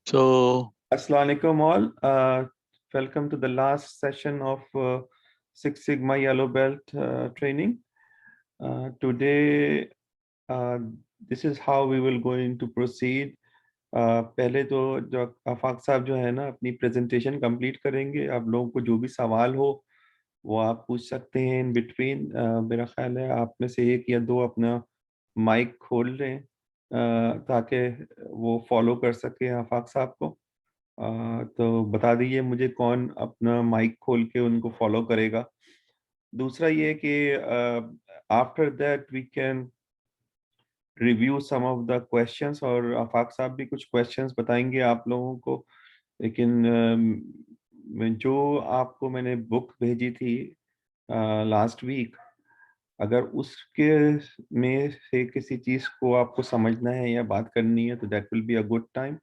So, Assalamu alaikum all. Welcome to the last session of Six Sigma Yellow Belt training. Today, this is how we will going to proceed. पहले तो जो आफाक साहब जो है ना अपनी प्रेजेंटेशन कंप्लीट करेंगे। आप लोगों को जो भी सवाल हो वो आप पूछ सकते हैं इन बिटवीन। मेरा ख्याल है आप में से एक या दो अपना माइक खोल लें ताकि वो फॉलो कर सके आफाक साहब को। तो बता दीजिए मुझे कौन अपना माइक खोल के उनको फॉलो करेगा। दूसरा ये कि after that we can review some of the questions, और आफाक साहब भी कुछ क्वेश्चंस बताएंगे आप लोगों को। लेकिन जो आपको मैंने बुक भेजी थी लास्ट वीक, अगर उसके में से किसी चीज को आपको समझना है या बात करनी है तो that will be a good time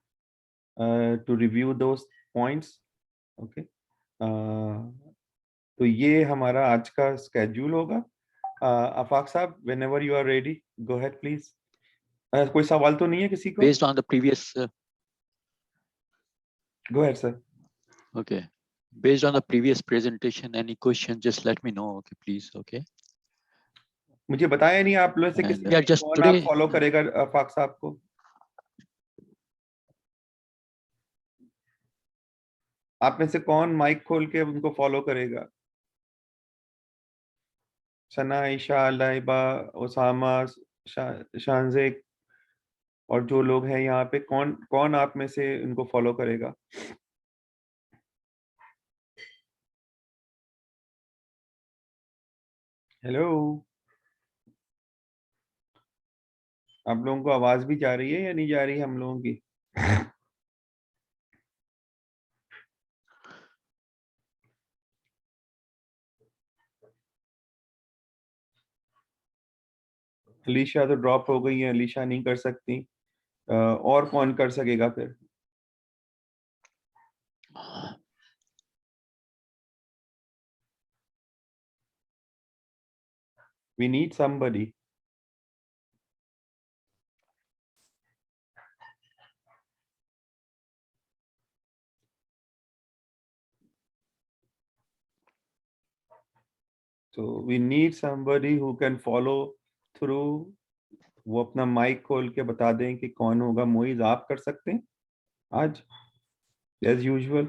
to review those points. Okay, तो ये हमारा आज का स्केड्यूल होगा। आफाक साहब, whenever you are ready, go ahead please. कोई सवाल तो नहीं है किसी को? based on the previous, Go ahead sir. okay, based on the previous presentation, any question, just let me know, okay, please, okay. मुझे बताया नहीं आप लोग से And किसी yeah, में just कौन आप today, फॉलो करेगा आफाक साहब को? आप में से कौन माइक खोल के उनको फॉलो करेगा? सना, ईशा, लाइबा, ओसामा, शानजेक और जो लोग हैं यहाँ पे, कौन कौन आप में से उनको फॉलो करेगा? हेलो, आप लोगों को आवाज भी जा रही है या नहीं जा रही है हम लोगों की? अलीशा तो ड्रॉप हो गई है, अलीशा नहीं कर सकती। और कौन कर सकेगा फिर? We need somebody. So we need somebody who can follow through. वो अपना माइक खोल के बता दें कि कौन होगा। मोइज आप कर सकते हैं आज एज यूजुअल?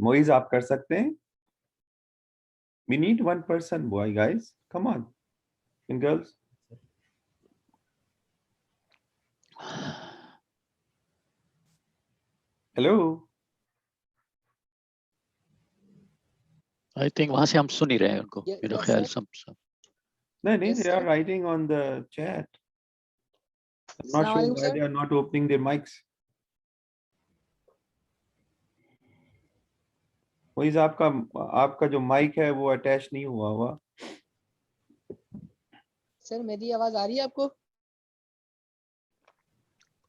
मोइज आप कर सकते हैं? We need one person, boy, guys. Come on, and girls. Hello. I think वहाँ से हम सुन ही रहे हैं उनको, मेरा ख्याल सब। नहीं, they are writing on the chat. I'm not sure why they are not opening their mics. Moiz आपका जो माइक है वो अटैच नहीं हुआ हुआ। सर मेरी आवाज आ रही है आपको?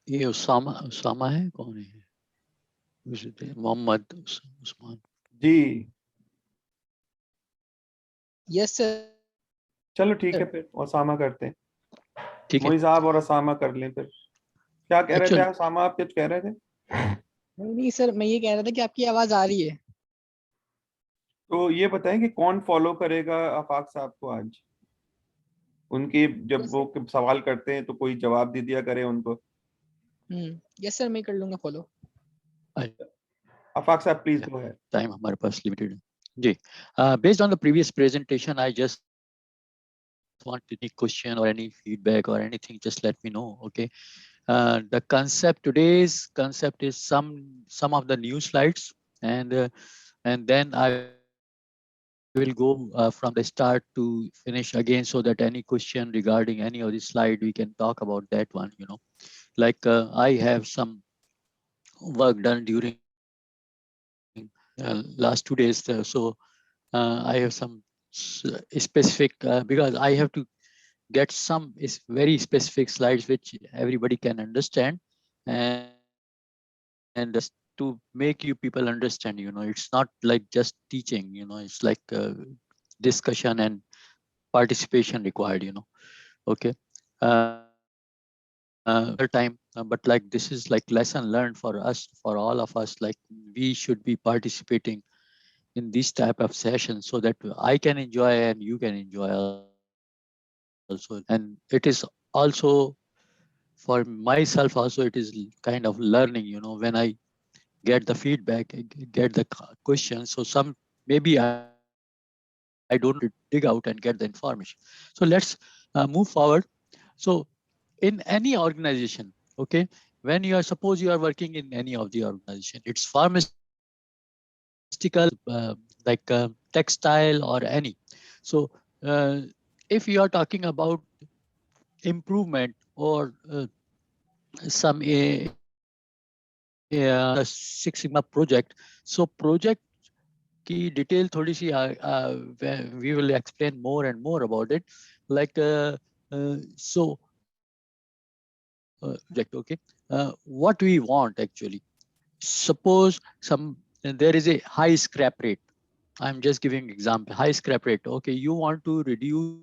ये उसामा है, कौन है? मोहम्मद उस्मान जी। Yes sir. चलो ठीक है, फिर ओसामा करते हैं। ठीक है। मोइज आप और ओसामा कर लें फिर। क्या कह रहे थे ओसामा, आप कुछ कह रहे थे? नहीं सर, मैं ये कह रहा था कि आपकी आवाज आ रही है। तो ये बताएं कि कौन फॉलो करेगा आफाक साहब को आज? उनकी जब वो सवाल करते हैं तो कोई जवाब दे दिया करे उनको। यस सर, मैं कर लूंगा फॉलो। आफाक साहब प्लीज गो अहेड। टाइम हमारे पास लिमिटेड है जी। Based on the previous presentation, I just want any question or any feedback or anything, just let me know, okay. The concept, today's concept is some of the new slides, and then I will go from the start to finish again, so that any question regarding any of the slide we can talk about that one, you know. Like I have some work done during last 2 days, so I have some specific because I have to get some very specific slides which everybody can understand, and to make you people understand, it's not like just teaching, it's like discussion and participation required, okay. Time, but like this is like lesson learned for us, for all of us, like we should be participating in this type of sessions so that I can enjoy and you can enjoy also. And it is also for myself also, it is kind of learning, when I get the feedback, get the questions. So some maybe I don't dig out and get the information. So let's move forward. So in any organization, okay, when you are, suppose you are working in any of the organization, it's pharmaceutical, like textile or any. So if you are talking about improvement or some Six Sigma project, so project की detail थोड़ी सी we will explain more and more about it, like so project, okay, what we want actually. Suppose there is a high scrap rate. I'm just giving example, high scrap rate. Okay, you want to reduce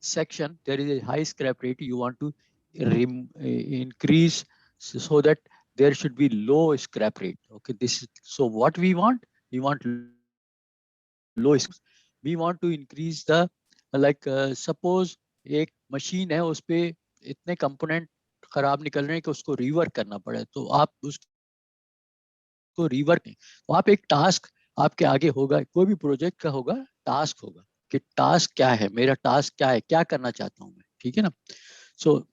section, there is a high scrap rate, you want to increase so that there should be low scrap rate. Okay, this is, so what we want low, we want to increase the, like suppose एक machine है, उस पे इतने component खराब निकल रहे हैं कि उसको रिवर्क करना पड़े, तो आप उसको रिवर्क नहीं, तो आप एक टास्क आपके आगे होगा, कोई भी प्रोजेक्ट का होगा, टास्क होगा कि टास्क क्या है, मेरा टास्क क्या है, क्या करना चाहता हूं मैं, ठीक है ना। सो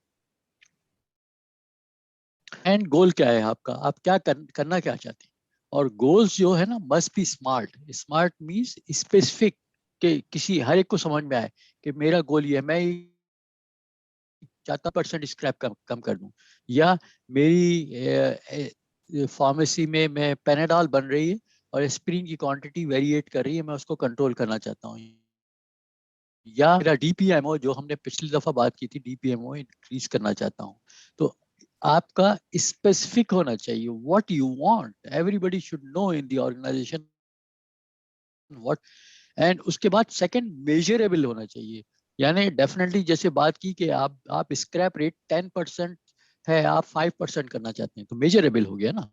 एंड गोल क्या है आपका, आप क्या करना क्या चाहते हैं, और गोल्स जो है ना must be smart. Smart means specific, कि किसी हर एक को समझ में आए कि मेरा गोल ये है, मैं चाहता 50% स्क्रैप कम कर दूं, या मेरी फार्मेसी में मैं पेनाडॉल बन रही है और एस्पिरिन की क्वांटिटी वेरिएट कर रही है, मैं उसको कंट्रोल करना चाहता हूँ, या मेरा डीपीएमओ जो हमने पिछली दफा बात की थी, डीपीएमओ इंक्रीज करना चाहता हूँ। तो आपका स्पेसिफिक होना चाहिए what you want, everybody should know in the organisation what. And उसके बाद सेकंड मेजरेबल होना चाहिए, यानी डेफिनेटली जैसे बात की कि आप स्क्रैप रेट 10% है, आप 5% करना चाहते हैं, तो मेजरेबल हो गया ना,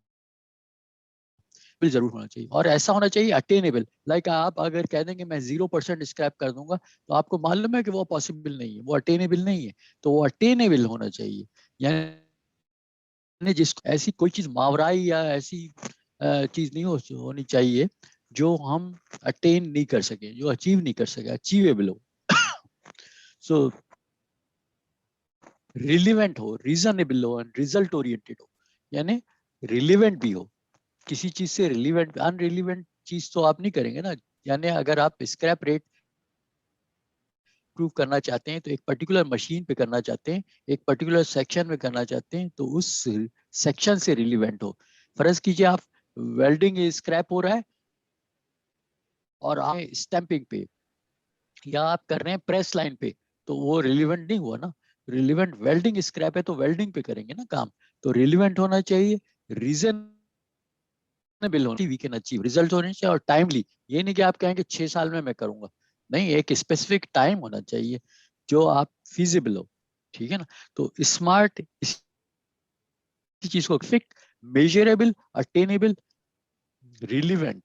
जरूर होना चाहिए, और ऐसा होना चाहिए अटेनेबल। लाइक आप अगर कह देंगे मैं 0% स्क्रैप कर दूंगा, तो आपको मालूम है कि वो पॉसिबल नहीं है, वो अटेनेबल नहीं है, तो वो अटेनेबल होना चाहिए। यानी जिसको ऐसी कोई चीज मावराई या ऐसी चीज नहीं होनी चाहिए जो हम अटेन नहीं कर सके, जो अचीव नहीं कर सके, अचीवेबल हो। सो रिलेवेंट हो, रीजनेबल हो एंड रिजल्ट ओरिएंटेड हो, यानी रिलेवेंट भी हो, किसी चीज से रिलेवेंट, अनरिलेवेंट चीज तो आप नहीं करेंगे ना। यानी अगर आप स्क्रैप रेट प्रूव करना चाहते हैं तो एक पर्टिकुलर मशीन पे करना चाहते हैं, एक पर्टिकुलर सेक्शन में करना चाहते हैं, तो उस सेक्शन से रिलेवेंट हो। फर्ज कीजिए आप वेल्डिंग स्क्रैप हो रहा है और आप स्टैंपिंग पे, या आप कर रहे हैं प्रेस लाइन पे, तो वो रिलेवेंट नहीं हुआ ना। रिलेवेंट वेल्डिंग स्क्रैप है तो वेल्डिंग पे करेंगे ना काम, तो रिलेवेंट होना चाहिए, रीजनेबल होना चाहिए, वी कैन अचीव, रिजल्ट होने चाहिए और टाइमली। ये नहीं कि आप कहेंगे 6 साल में मैं करूंगा, नहीं, एक स्पेसिफिक टाइम होना चाहिए जो आप फिजिबल हो, ठीक है ना। तो स्मार्ट इस चीज को fix, measurable, attainable, relevant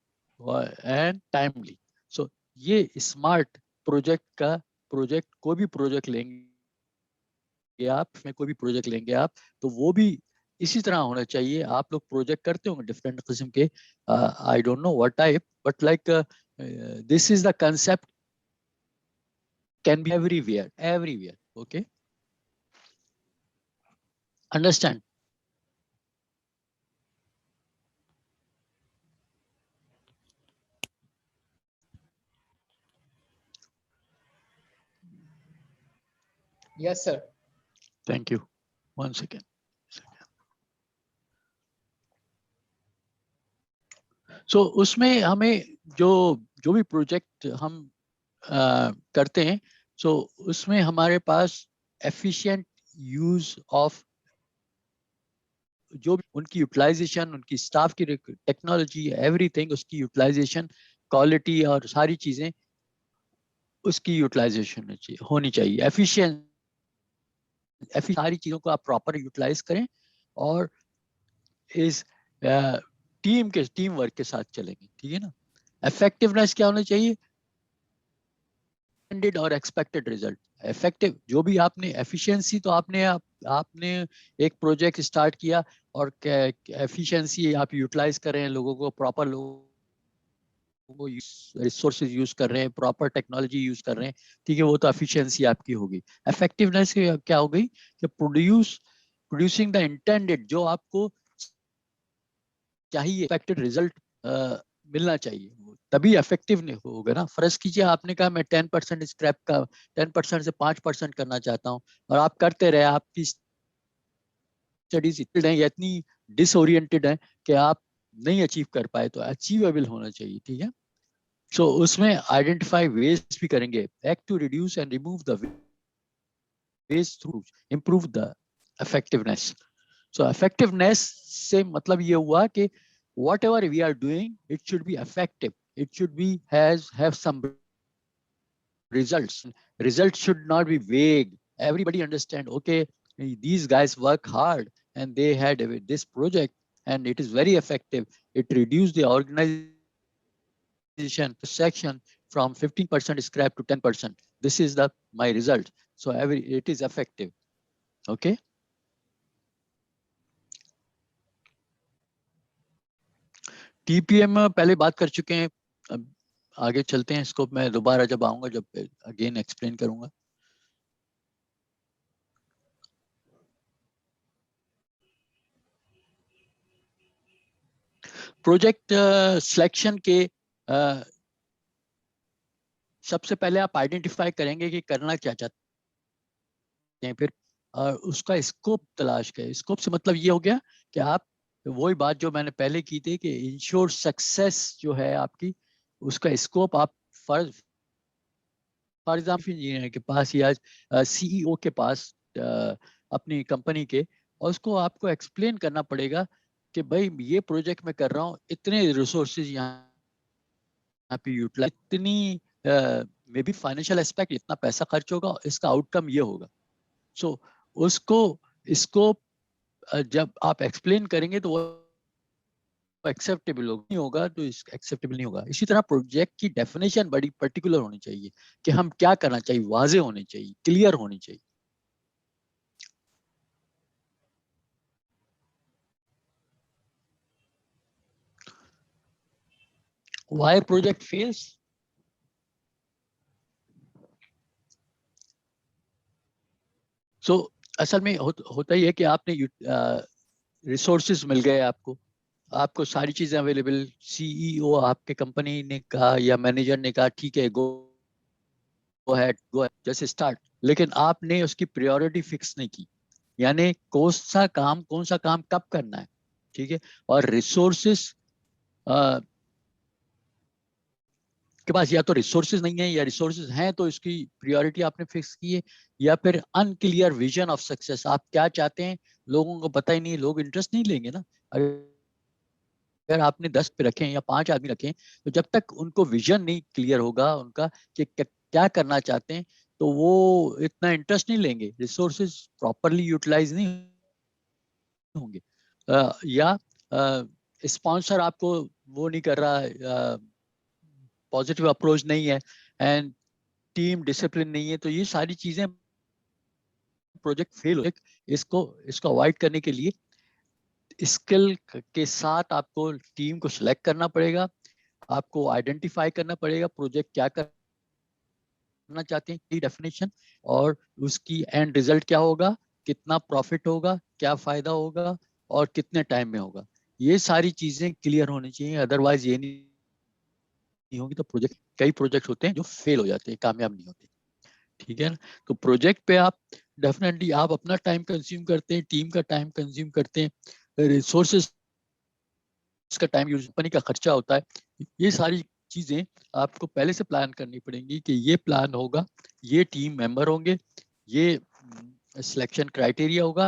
and timely. So ये स्मार्ट प्रोजेक्ट का, प्रोजेक्ट कोई भी प्रोजेक्ट लेंगे आप, में कोई भी प्रोजेक्ट लेंगे आप, तो वो भी इसी तरह होना चाहिए। आप लोग प्रोजेक्ट करते होंगे डिफरेंट किस्म के, I don't know what type, but like this is the concept, can be everywhere, okay, understand. Yes sir. Thank you, 1 second. So उसमें हमें जो भी प्रोजेक्ट हम करते हैं, सो उसमें हमारे पास एफिशिएंट यूज ऑफ जो भी उनकी यूटिलाइजेशन, उनकी स्टाफ की टेक्नोलॉजी, एवरीथिंग, उसकी यूटिलाइजेशन, क्वालिटी और सारी चीजें उसकी यूटिलाइजेशन होनी चाहिए। एफिशिएंट सारी चीजों को आप प्रॉपर यूटिलाइज करें और इस टीम वर्क के साथ चलेंगे, ठीक है ना। इफेक्टिवनेस क्या होना चाहिए? और एक्सपेक्टेड रिजल्ट। इफेक्टिव जो भी आपने एफिशिएंसी, तो आपने एक प्रोजेक्ट स्टार्ट किया और एफिशिएंसी आप यूटिलाइज कर रहे हैं, लोगों को प्रॉपर, लोगों को रिसोर्सेज यूज कर रहे हैं, प्रॉपर टेक्नोलॉजी यूज कर रहे हैं, ठीक है, वो तो एफिशिएंसी आपकी होगी। इफेक्टिवनेस क्या हो गई कि प्रोड्यूसिंग द इंटेंडेड, जो आपको चाहिए, एक्सपेक्टेड रिजल्ट मिलना चाहिए, तभी इफेक्टिव होगा ना। फर्ज कीजिए आपने कहा मैं 10% स्क्रैप का 10% से 5% करना चाहता हूँ, और आप करते रहे, आपकी स्टडीज इतनी है या इतनी डिसओरिएंटेड है कि आप नहीं अचीव कर पाए, तो अचीवेबल होना चाहिए, ठीक है। सो उसमें आइडेंटिफाई वेस्ट भी करेंगे, act to reduce and remove the waste through improve the effectiveness. So effectiveness से मतलब ये हुआ कि whatever we are doing, it should be effective, it should be have some results. Results should not be vague. Everybody understand, okay, these guys work hard and they had this project and it is very effective, it reduced the organization section from 15% scrap to 10%. This is the my result, so it is effective, okay. TPM पहले बात कर चुके हैं, अब आगे चलते हैं, इसको मैं दोबारा जब आऊंगा, जब अगेन एक्सप्लेन करूंगा। प्रोजेक्ट सिलेक्शन के सबसे पहले आप आइडेंटिफाई करेंगे कि करना क्या चाहते हैं, फिर उसका स्कोप तलाश करें। स्कोप से मतलब ये हो गया कि आप, वही बात जो मैंने पहले की थी कि इंश्योर सक्सेस जो है आपकी, उसका स्कोप आप फॉर एग्जाम्पल इंजीनियर के पास या सीईओ के पास अपनी कंपनी के, और उसको आपको एक्सप्लेन करना पड़ेगा कि भाई ये प्रोजेक्ट मैं कर रहा हूँ, इतने रिसोर्सेज यहाँ पे यूटिलाइज, इतनी मे बी फाइनेंशियल एस्पेक्ट, इतना पैसा खर्च होगा, इसका आउटकम ये होगा। सो उसको इसको जब आप एक्सप्लेन करेंगे तो वो एक्सेप्टेबल नहीं होगा, तो एक्सेप्टेबल नहीं होगा। इसी तरह प्रोजेक्ट की डेफिनेशन बड़ी पर्टिकुलर होनी चाहिए कि हम क्या करना चाहिए, वाजे होनी चाहिए, क्लियर होनी चाहिए। Why project fails? असल में होता ही है कि आपने रिसोर्सेज मिल गए आपको सारी चीजें अवेलेबल, सीईओ आपके कंपनी ने कहा या मैनेजर ने कहा ठीक है, गो गो जैसे स्टार्ट, लेकिन आपने उसकी प्रायोरिटी फिक्स नहीं की, यानी कौन सा काम कब करना है, ठीक है। और रिसोर्सेज के पास या तो रिसोर्सेज नहीं है, या रिसोर्सेज हैं तो इसकी प्रायोरिटी आपने फिक्स की है, या फिर अनक्लियर विजन ऑफ सक्सेस, आप क्या चाहते हैं लोगों को पता ही नहीं, लोग इंटरेस्ट नहीं लेंगे ना। अगर आपने 10 पे रखे या 5 आदमी रखे, तो जब तक उनको विजन नहीं क्लियर होगा उनका कि क्या करना चाहते हैं, तो वो इतना इंटरेस्ट नहीं लेंगे, रिसोर्सेज प्रॉपरली यूटिलाइज नहीं होंगे, या स्पॉन्सर आपको वो नहीं कर रहा, पॉजिटिव अप्रोच नहीं है, एंड टीम डिसिप्लिन नहीं है, तो ये सारी चीजें प्रोजेक्ट फेल हो। इसको अवॉइड करने के लिए स्किल के साथ आपको टीम को सिलेक्ट करना पड़ेगा, आपको आइडेंटिफाई करना पड़ेगा प्रोजेक्ट क्या करना चाहते हैं, डेफिनेशन, और उसकी एंड रिजल्ट क्या होगा, कितना प्रॉफिट होगा, क्या फायदा होगा, और कितने टाइम में होगा। ये सारी चीजें क्लियर होनी चाहिए, अदरवाइज ये नहीं होगी तो कई प्रोजेक्ट होते हैं जो फेल हो जाते हैं, कामयाब नहीं होते, ठीक है ना। तो प्रोजेक्ट पे आप डेफिनेटली आप अपना टाइम कंज्यूम करते हैं, टीम का टाइम कंज्यूम करते हैं, रिसोर्सेज का टाइम यूज, कंपनी का खर्चा होता है। ये सारी चीजें आपको पहले से प्लान करनी पड़ेंगी कि ये प्लान होगा, ये टीम मेंबर होंगे, ये सिलेक्शन क्राइटेरिया होगा,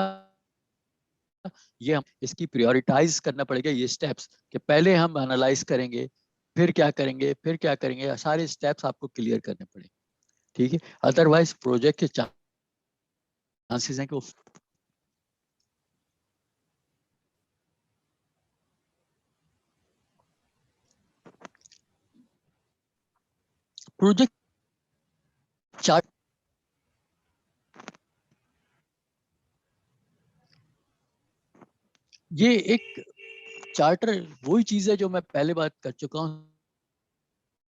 ये हम इसकी प्रायोरिटाइज करना पड़ेगा, ये स्टेप्स कि पहले हम एनालाइज करेंगे, फिर क्या करेंगे, फिर क्या करेंगे, सारे स्टेप्स आपको क्लियर करने पड़ेंगे, ठीक है। अदरवाइज प्रोजेक्ट के चांसेस हैं कि वो प्रोजेक्ट चार्ट, ये एक चार्टर वही चीज है जो मैं पहले बात कर चुका हूँ,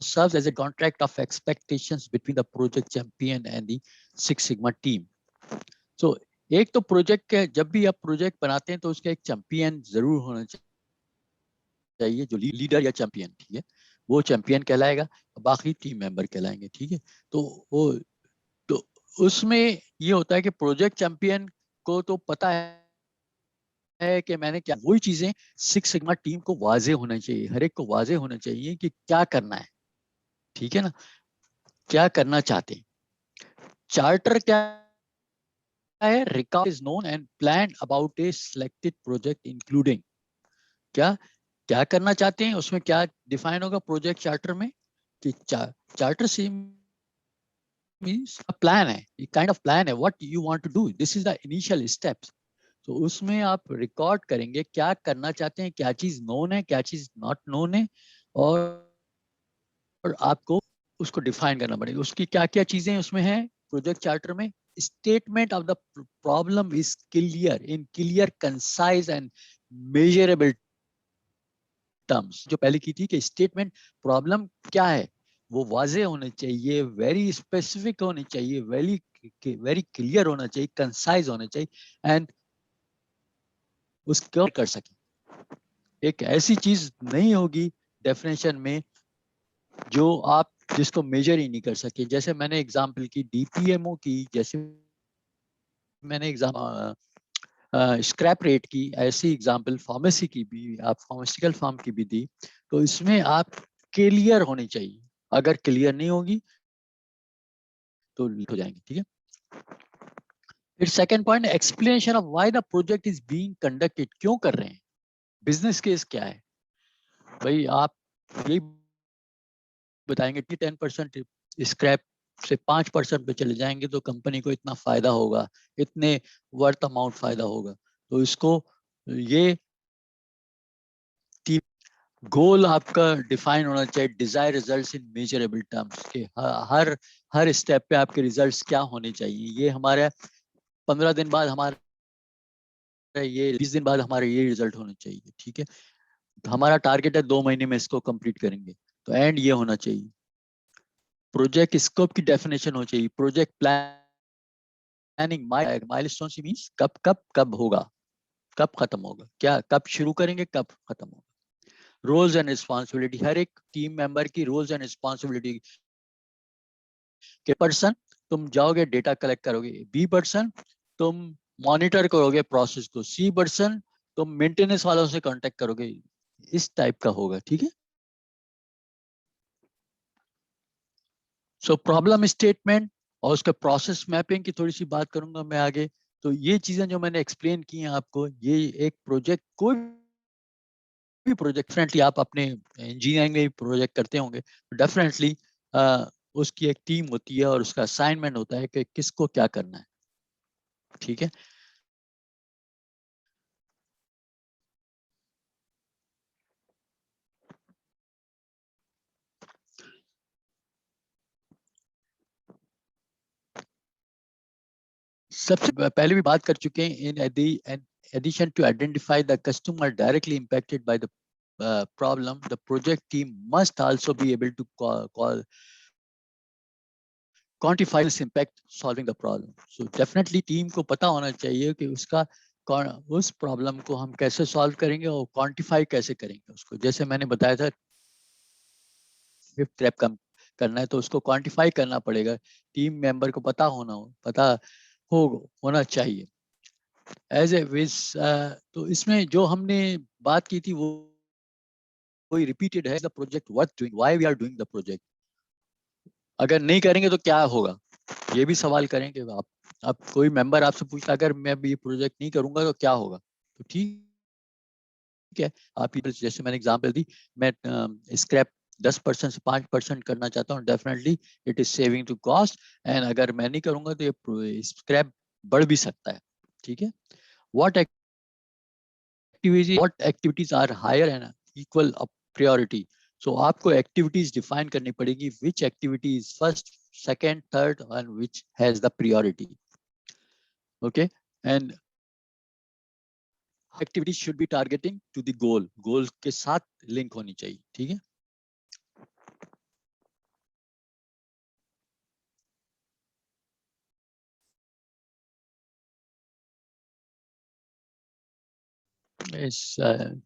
serves as a contract of expectations between the project champion and the Six Sigma team. So एक तो प्रोजेक्ट के जब भी आप प्रोजेक्ट बनाते हैं तो उसका एक चैंपियन जरूर होना चाहिए, जो लीडर या चैंपियन, ठीक है, वो चैंपियन कहलाएगा, बाकी टीम मेंबर कहलाएंगे, ठीक है। तो वो तो उसमें ये होता है कि प्रोजेक्ट चैंपियन को तो पता है कि मैंने क्या, वही चीजें सिक्स सिग्मा टीम को वाजे होना चाहिए, हर एक को वाजे होना चाहिए कि क्या करना है, ठीक है ना, क्या करना चाहते हैं। चार्टर क्या है, record is known and plan about A selected project including, क्या क्या करना चाहते हैं, उसमें क्या डिफाइन होगा प्रोजेक्ट चार्टर में, कि चार्टर से मींस अ प्लान है, ये काइंड ऑफ प्लान है, what you want to do, this is the initial steps. तो उसमें आप रिकॉर्ड करेंगे क्या करना चाहते हैं, क्या चीज नोन है, क्या चीज नॉट नोन है, और आपको उसको डिफाइन करना पड़ेगा, उसकी क्या क्या चीजें उसमें हैं प्रोजेक्ट चार्टर में। Statement of the problem is clear, in clear, concise and measurable terms. जो पहले की थी कि स्टेटमेंट प्रॉब्लम क्या है वो वाजे होने चाहिए, वेरी स्पेसिफिक होने चाहिए, वेरी वेरी क्लियर होना चाहिए, कंसाइज होना चाहिए, एंड उसको कर सके। एक ऐसी चीज नहीं होगी डेफिनेशन में जो आप जिसको मेजर ही नहीं कर सके। जैसे मैंने एग्जांपल की डीपीएमओ की, जैसे मैंने एग्जाम स्क्रैप रेट की, ऐसी एग्जांपल फार्मेसी की भी, आप फार्मास्यूटिकल फार्म की भी दी। तो इसमें आप क्लियर होनी चाहिए, अगर क्लियर नहीं होगी तो हो जाएंगे, ठीक है। फिर second point, explanation of why the project is being conducted, क्यों कर रहे हैं, बिजनेस केस क्या है। भाई आप यही बताएंगे कि 10% स्क्रैप से 5% पे चले जाएंगे तो कंपनी को इतना फायदा होगा, इतने वर्थ अमाउंट फायदा होगा। तो इसको ये गोल आपका डिफाइन होना चाहिए, desire results in measurable terms के, हर हर स्टेप पे आपके रिजल्ट्स क्या होने चाहिए। ये हमारे 15 दिन बाद हमारे, ये 20 दिन बाद हमारे ये रिजल्ट होने चाहिए, ठीक है। तो हमारा टारगेट है 2 महीने में इसको कंप्लीट करेंगे, तो एंड ये होना चाहिए। प्रोजेक्ट स्कोप की डेफिनेशन हो चाहिए, प्रोजेक्ट प्लानिंग माइलस्टोन से मींस कब कब कब होगा, कब खत्म होगा, क्या कब शुरू करेंगे, कब खत्म होगा। रोल्स एंड रिस्पॉन्सिबिलिटी, हर एक टीम मेंबर की रोल्स एंड रिस्पॉन्सिबिलिटी के। पर्सन तुम जाओगे डेटा कलेक्ट करोगे, बी पर्सन तुम मॉनिटर करोगे प्रोसेस को, सी पर्सन तुम मेंटेनेंस वालों से कांटेक्ट करोगे, इस टाइप का होगा, ठीक है। सो प्रॉब्लम स्टेटमेंट और उसका प्रोसेस मैपिंग की थोड़ी सी बात करूंगा मैं आगे। तो ये चीजें जो मैंने एक्सप्लेन की हैं आपको, ये एक प्रोजेक्ट, कोई भी प्रोजेक्ट, डेफिनेटली आप अपने इंजीनियरिंग में भी प्रोजेक्ट करते होंगे, डेफिनेटली उसकी एक टीम होती है और उसका असाइनमेंट होता है कि किसको क्या करना है, ठीक है। सबसे पहले भी बात कर चुके हैं, इन addition to identify the customer directly impacted by the problem, the project team must also be able to quantify this impact solving the problem. So definitely team को पता होना चाहिए कि उसका उस प्रॉब्लम को हम कैसे सॉल्व करेंगे और क्वांटिफाई कैसे करेंगे उसको। जैसे मैंने बताया था 5th स्टेप कम करना है तो उसको क्वांटिफाई करना पड़ेगा, टीम मेंबर को पता होना चाहिए। एज ए विज, तो इसमें जो हमने बात की थी वो वही रिपीटेड है, the project worth doing, why we are doing the project. अगर नहीं करेंगे तो क्या होगा, ये भी सवाल करेंगे आप। कोई मेंबर आपसे पूछता अगर मैं भी ये प्रोजेक्ट नहीं करूंगा तो क्या होगा, तो ठीक है, आप जैसे मैंने एग्जांपल दी, मैं स्क्रैप 10% से 5% करना चाहता हूँ, definitely it is saving to cost, and अगर मैं नहीं करूंगा तो ये स्क्रैप बढ़ भी सकता है। ठीक है, what activities are higher and equal priority. So आपको एक्टिविटीज डिफाइन करनी पड़ेगी, which activity is first, second, third and which has the priority. Okay, and activity should be targeting to the goal, goal के साथ link होनी चाहिए। ठीक है,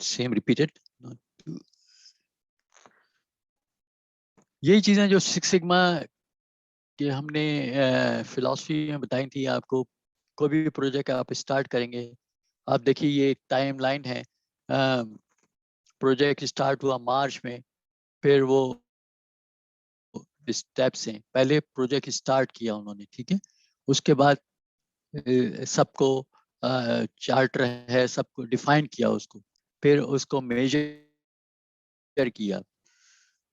same repeated. यही चीजें जो सिक्स सिग्मा के हमने फिलॉसफी में बताई थी आपको। कोई भी प्रोजेक्ट आप स्टार्ट करेंगे, आप देखिए ये एक टाइम लाइन है। प्रोजेक्ट स्टार्ट हुआ मार्च में, फिर वो स्टेप्स हैं, पहले प्रोजेक्ट स्टार्ट किया उन्होंने, ठीक है, उसके बाद सबको चार्टर है, सबको डिफाइन किया उसको, फिर उसको मेजर किया,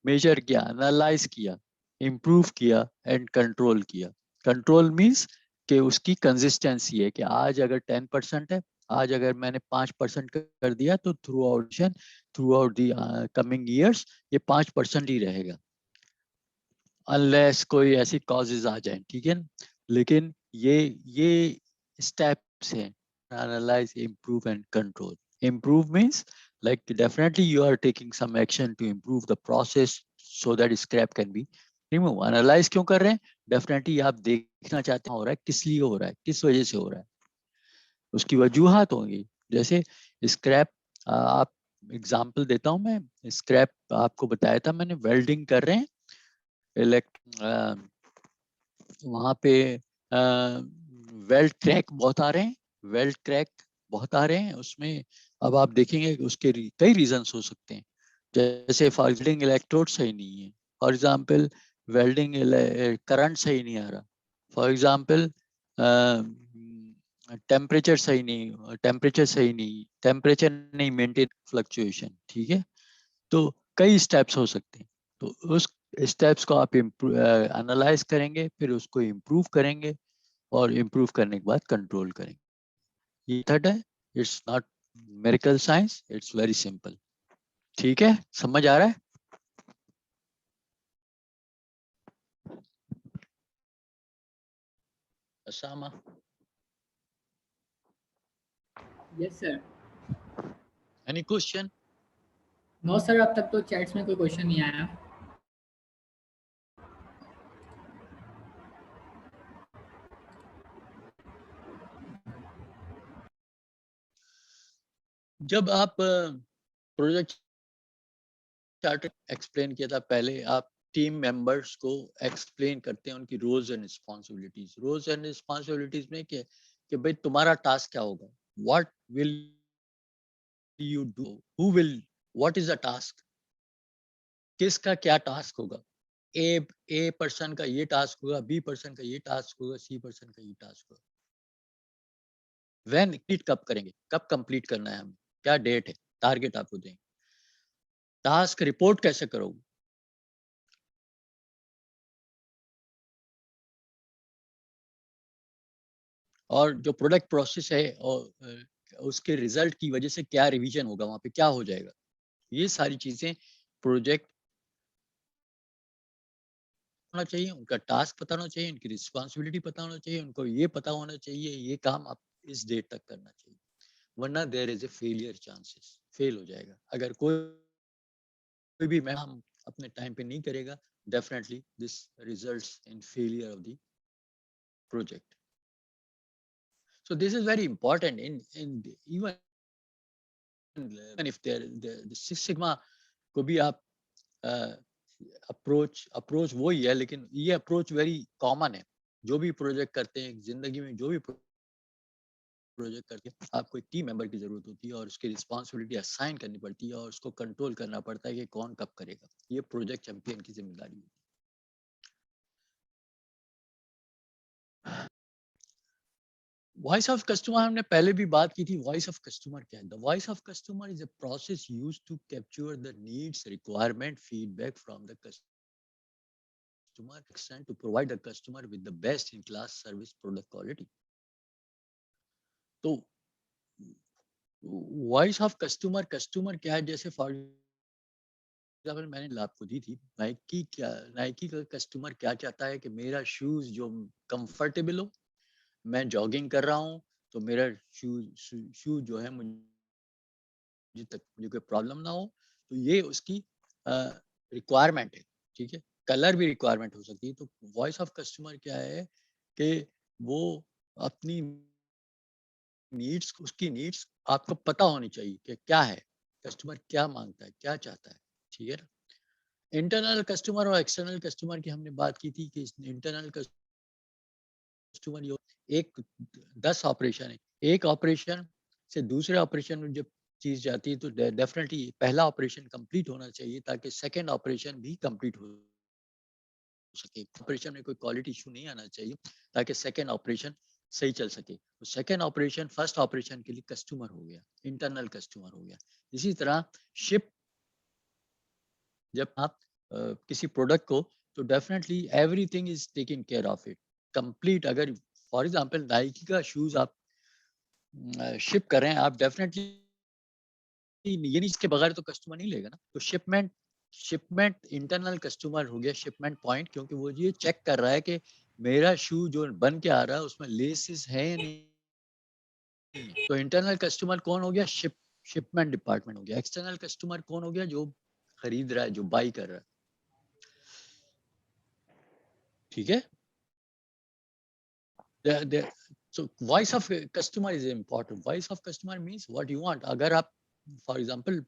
एनालाइज किया, इम्प्रूव किया एंड कंट्रोल किया। कंट्रोल मीन्स कि उसकी कंसिस्टेंसी है कि आज अगर 10% है, आज अगर मैंने 5% कर दिया तो through out the coming years ये 5% ही रहेगा, अनलेस कोई ऐसी कॉजेज आ जाए। ठीक है, लेकिन ये स्टेप्स हैं, analyse, improve and control. Improve means like definitely you are taking some action to improve the process so that scrap can be removed. Analyze क्यों कर रहे हैं? Definitely आप देखना चाहते हैं हो रहा है, किस लिए हो रहा है, किस वजह से हो रहा है, उसकी वजूहात होंगी। जैसे स्क्रैप, आप एग्जांपल देता हूं मैं, स्क्रैप आपको बताया था मैंने, वेल्डिंग कर रहे हैं, वहां पे वेल्ड क्रैक बहुत आ रहे हैं, वेल्ड क्रैक बहुत आ रहे हैं उसमें। अब आप देखेंगे उसके कई रीजंस हो सकते हैं, जैसे फॉर वेल्डिंग इलेक्ट्रोड सही नहीं है, फॉर एग्जांपल वेल्डिंग करंट सही नहीं आ रहा, फॉर एग्जांपल टेम्परेचर नहीं मेंटेन, फ्लक्चुएशन। ठीक है, तो कई स्टेप्स हो सकते हैं, तो उस स्टेप्स को आप एनालाइज करेंगे, फिर उसको इम्प्रूव करेंगे, और इम्प्रूव करने के बाद कंट्रोल करेंगे। ये थर्ड है, it's not medical science, it's very simple. ठीक है, समझ आ रहा है? Asama, yes sir. Any question? No sir, अब तक तो चैट्स में कोई क्वेश्चन नहीं आया। जब आप प्रोजेक्ट चार्टर एक्सप्लेन किया था पहले, आप टीम मेंबर्स को एक्सप्लेन करते हैं उनकी roles and responsibilities. Roles and responsibilities में कि भाई तुम्हारा टास्क क्या होगा, what will you do, who will, what is the task, किसका क्या टास्क होगा, ए पर्सन का ये टास्क होगा, बी पर्सन का ये टास्क होगा, सी पर्सन का ये टास्क होगा। व्हेन कंप्लीट कब करेंगे, कब कंप्लीट करना है हमें, क्या डेट है, टारगेट आपको देंगे, टास्क रिपोर्ट कैसे करोगे, और जो प्रोडक्ट प्रोसेस है और उसके रिजल्ट की वजह से क्या रिवीजन होगा, वहां पे क्या हो जाएगा। ये सारी चीजें प्रोजेक्ट होना चाहिए, उनका टास्क पता होना चाहिए, उनकी रिस्पॉन्सिबिलिटी पता होना चाहिए, उनको ये पता होना चाहिए ये काम आप इस डेट तक करना चाहिए, वरना there is a failure chances, fail हो जाएगा। अगर कोई भी मैम अपने टाइम पे नहीं करेगा, definitely this results in failure of the project. So this is very important in even if the Six Sigma को भी आप अप्रोच वही है, लेकिन ये अप्रोच वेरी कॉमन है। जो भी प्रोजेक्ट करते हैं जिंदगी में, जो भी प्रोजेक्ट करते हैं, आपको एक टीम मेंबर की जरूरत होती है और उसकी रिस्पॉन्सिबिलिटी असाइन करनी पड़ती है और उसको कंट्रोल करना पड़ता है कि कौन कब करेगा। ये प्रोजेक्ट चैंपियन की जिम्मेदारी होती है। वॉइस ऑफ कस्टमर हमने पहले भी बात की थी. वॉइस ऑफ कस्टमर क्या है? The voice of customer is a process used to capture the needs, requirement, feedback from the customer extent to provide the customer with the best in class service product quality. तो voice of customer, customer क्या है? जैसे for example मैंने आपको दी थी, Nike का customer क्या चाहता है कि मेरा शूज जो कंफर्टेबल हो, मैं जॉगिंग कर रहा हूँ तो मेरा शूज जो है मुझे कोई प्रॉब्लम ना हो. तो ये उसकी रिक्वायरमेंट है. ठीक है, कलर भी रिक्वायरमेंट हो सकती है. तो वॉइस ऑफ कस्टमर क्या है कि वो अपनी नीड्स, उसकी नीड्स आपको पता होनी चाहिए कि क्या है, कस्टमर क्या मांगता है, क्या चाहता है. ठीक है ना. इंटरनल कस्टमर और एक्सटर्नल कस्टमर की हमने बात की थी कि इंटरनल कस्टमर एक 10 ऑपरेशन है. एक ऑपरेशन से दूसरे ऑपरेशन में जब चीज जाती है तो डेफिनेटली पहला ऑपरेशन कंप्लीट होना चाहिए ताकि सेकंड ऑपरेशन भी कंप्लीट हो सके. ऑपरेशन में कोई क्वालिटी इशू नहीं आना चाहिए ताकि सेकंड ऑपरेशन सही चल सके. तो सेकंड ऑपरेशन फर्स्ट ऑपरेशन के लिए कस्टमर हो गया, इंटरनल कस्टमर हो गया. इसी तरह शिप, जब आप किसी प्रोडक्ट को, तो definitely everything is taken care of it complete. अगर फॉर एग्जांपल नाइकी का शूज आप शिप कर रहे हैं, आप डेफिनेटली ये नहीं, इसके बगैर तो कस्टमर नहीं लेगा ना. तो शिपमेंट इंटरनल कस्टमर हो गया, शिपमेंट पॉइंट, क्योंकि वो ये चेक कर रहा है कि मेरा शू जो बन के आ रहा है उसमें लेसेस है या नहीं. तो इंटरनल कस्टमर कौन हो गया? शिपमेंट डिपार्टमेंट हो गया. एक्सटर्नल कस्टमर कौन हो गया? जो खरीद रहा है, जो बाई कर रहा है. ठीक है. So voice of customer is important. Voice of customer means what you want. अगर आप फॉर एग्जांपल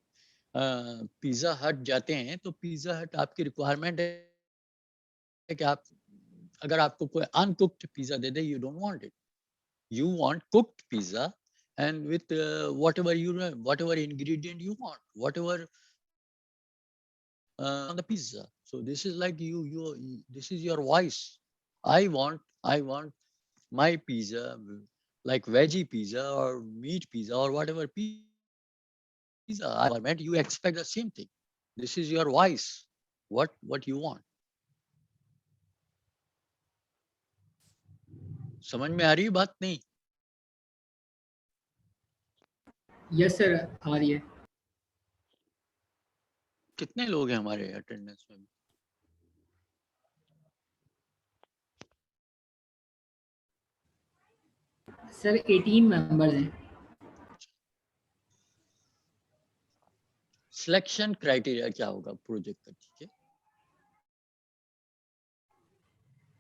पिज्जा हट जाते हैं तो पिज्जा हट आपकी रिक्वायरमेंट है कि आप, अगर आपको कोई uncooked pizza they they, you don't want it. You want cooked pizza and with whatever ingredient you want, whatever on the pizza. So this is like this is your voice. I want my pizza like veggie pizza or meat pizza or whatever pizza I want. You expect the same thing. This is your voice. What you want. समझ में आ रही है बात? नहीं? Yes sir, आ रही है. कितने लोग हैं हमारे अटेंडेंस में? सर 18 मेंबर्स हैं. सिलेक्शन क्राइटेरिया क्या होगा प्रोजेक्ट का? ठीक है,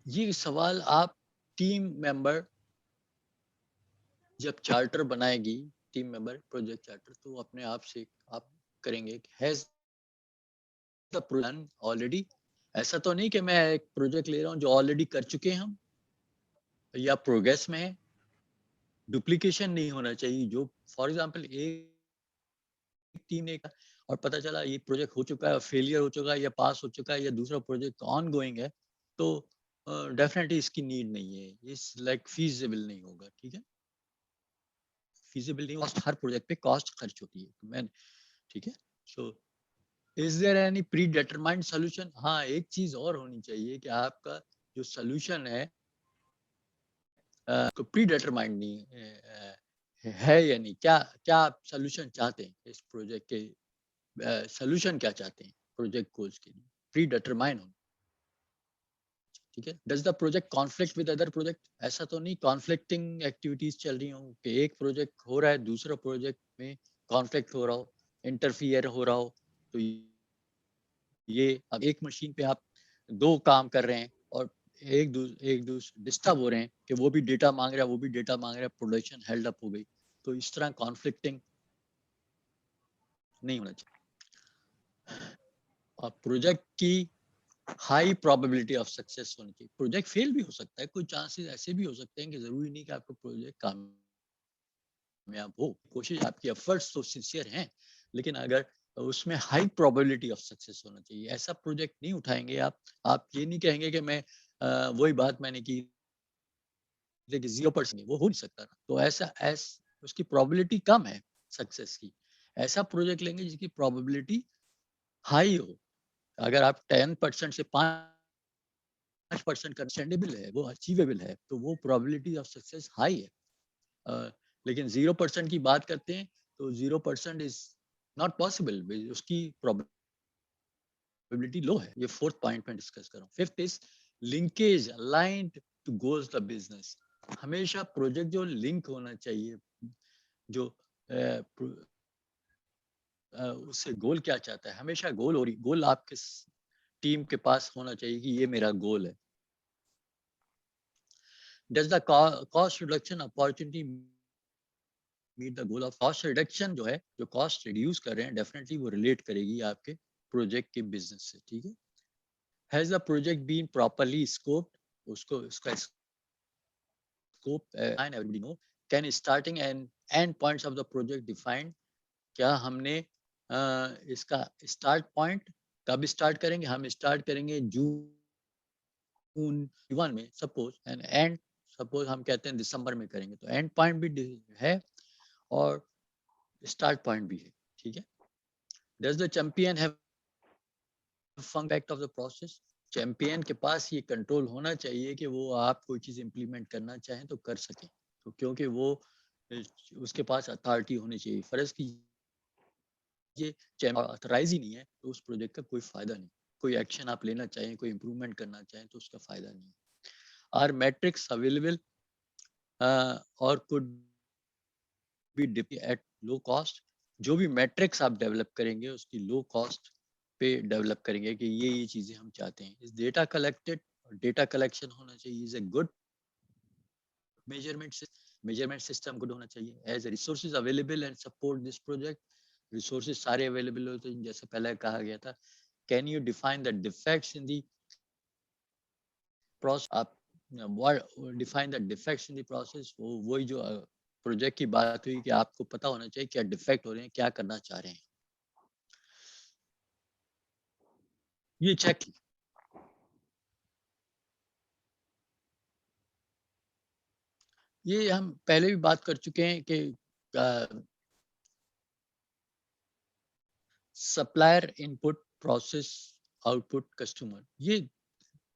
ये सवाल आप टीम मेंबर जब चार्टर बनाएगी, टीम मेंबर प्रोजेक्ट चार्टर, तो अपने आप से आप करेंगे हैज द प्लान ऑलरेडी. ऐसा तो नहीं कि मैं एक प्रोजेक्ट ले रहा हूँ जो ऑलरेडी कर चुके हैं हम या प्रोग्रेस में है. डुप्लीकेशन नहीं होना चाहिए. जो फॉर एग्जांपल एक टीम ने और पता चला ये प्रोजेक्ट हो चुका है, फेलियर हो चुका है या पास हो चुका है या दूसरा प्रोजेक्ट ऑन गोइंग है, तो डेफिनेटली इसकी नीड नहीं है. इस लाइक फीजिबल नहीं होगा. ठीक है, फीजिबल नहीं. कॉस्ट, हर प्रोजेक्ट पे कॉस्ट खर्च होती है. मैं ठीक है. So is there any pre determined solution? हाँ, एक चीज और होनी चाहिए कि आपका जो सोल्यूशन है को प्री डिटरमाइंड नहीं है या नहीं. क्या क्या आप सोल्यूशन चाहते हैं इस प्रोजेक्ट के? सोल्यूशन क्या चाहते हैं प्रोजेक्ट गोल्स के लिए? प्री डिटरमाइन हो. ठीक है. Does the project conflict with other project? ऐसा तो नहीं कॉन्फ्लिक्टिंग एक्टिविटीज चल रही हो कि एक प्रोजेक्ट हो रहा है दूसरा प्रोजेक्ट में कॉन्फ्लिक्ट हो रहा हो, इंटरफियर हो रहा हो. तो ये अब एक मशीन पे आप दो काम कर रहे हैं और एक दूसरे डिस्टर्ब हो रहे हैं कि वो भी डेटा मांग रहा है, वो भी डेटा मांग रहा है, प्रोडक्शन हेल्ड अप हो गई. तो इस तरह कॉन्फ्लिक्टिंग नहीं होना चाहिए. और प्रोजेक्ट की हाई प्रोबेबिलिटी ऑफ सक्सेस होनी चाहिए. प्रोजेक्ट फेल भी हो सकता है, कुछ चांसेस ऐसे भी हो सकते हैं कि जरूरी नहीं कि आपका प्रोजेक्ट कामयाब हो. कोशिश, आपकी एफर्ट्स तो सिंसियर हैं, लेकिन अगर उसमें हाई प्रोबेबिलिटी ऑफ सक्सेस होना चाहिए. ऐसा प्रोजेक्ट नहीं उठाएंगे आप ये नहीं कहेंगे कि मैं वही बात मैंने की देखिए 0% वो हो नहीं सकता ना, तो ऐसा उसकी प्रोबेबिलिटी कम है सक्सेस की। ऐसा प्रोजेक्ट लेंगे जिसकी प्रोबेबिलिटी हाई हो। अगर आप 10% से 5% कंस्टेंडेबल है, वो अचीवेबल है, तो वो प्रोबेबिलिटी ऑफ सक्सेस हाई है। लेकिन 0% की बात करते हैं तो 0% इज नॉट पॉसिबल, उसकी प्रोबेबिलिटी लो है। ये फोर्थ पॉइंट में डिस्कस कर रहा हूँ। Fifth is linkage aligned to goals the business. हमेशा प्रोजेक्ट जो लिंक होना चाहिए, जो उससे गोल क्या चाहता है, हमेशा गोल आपके टीम के पास होना चाहिए कि ये मेरा गोल है। Does the cost reduction opportunity meet the goal of cost reduction? जो है, जो कॉस्ट रिड्यूस कर रहे हैं, डेफिनेटली वो रिलेट करेगी आपके प्रोजेक्ट के बिजनेस से, ठीक है। Has the project been properly scoped? उसको उसका scope and everybody know, can starting and end points of the project defined? क्या हमने इसका स्टार्ट पॉइंट कब स्टार्ट करेंगे? हम स्टार्ट करेंगे जून 1 में सपोज, एंड एंड सपोज हम कहते हैं दिसंबर में करेंगे, तो एंड पॉइंट भी है और स्टार्ट पॉइंट भी है, ठीक है। Does the champion have fun fact of the process? Champion के पास ये कंट्रोल होना चाहिए कि वो आप कोई चीज इंप्लीमेंट करना चाहें तो कर सकें, तो क्योंकि वो उसके पास अथॉरिटी होनी चाहिए। फर्ज की ये ऑथराइज ही नहीं है तो उस प्रोजेक्ट का कोई फायदा नहीं। कोई एक्शन आप लेना चाहें, कोई इंप्रूवमेंट करना चाहें तो उसका फायदा नहीं है। आर मैट्रिक्स अवेलेबल और could be at low cost? जो भी मैट्रिक्स आप डेवलप करेंगे उसकी लो कॉस्ट पे डेवलप करेंगे कि ये चीजें हम चाहते हैं। इस डेटा कलेक्टेड, डेटा कलेक्शन होना चाहिए, is a good measurement system good होना चाहिए। As resources available and support this project? Resources सारे अवेलेबल होते हैं जैसे पहले कहा गया था। Can you define the defects in the process? आप define the defects in the process, वही जो प्रोजेक्ट की बात हुई कि आपको पता होना चाहिए क्या डिफेक्ट हो रहे हैं, क्या करना चाह रहे हैं। ये चेक, ये हम पहले भी बात कर चुके हैं कि supplier input, process, output, customer, ये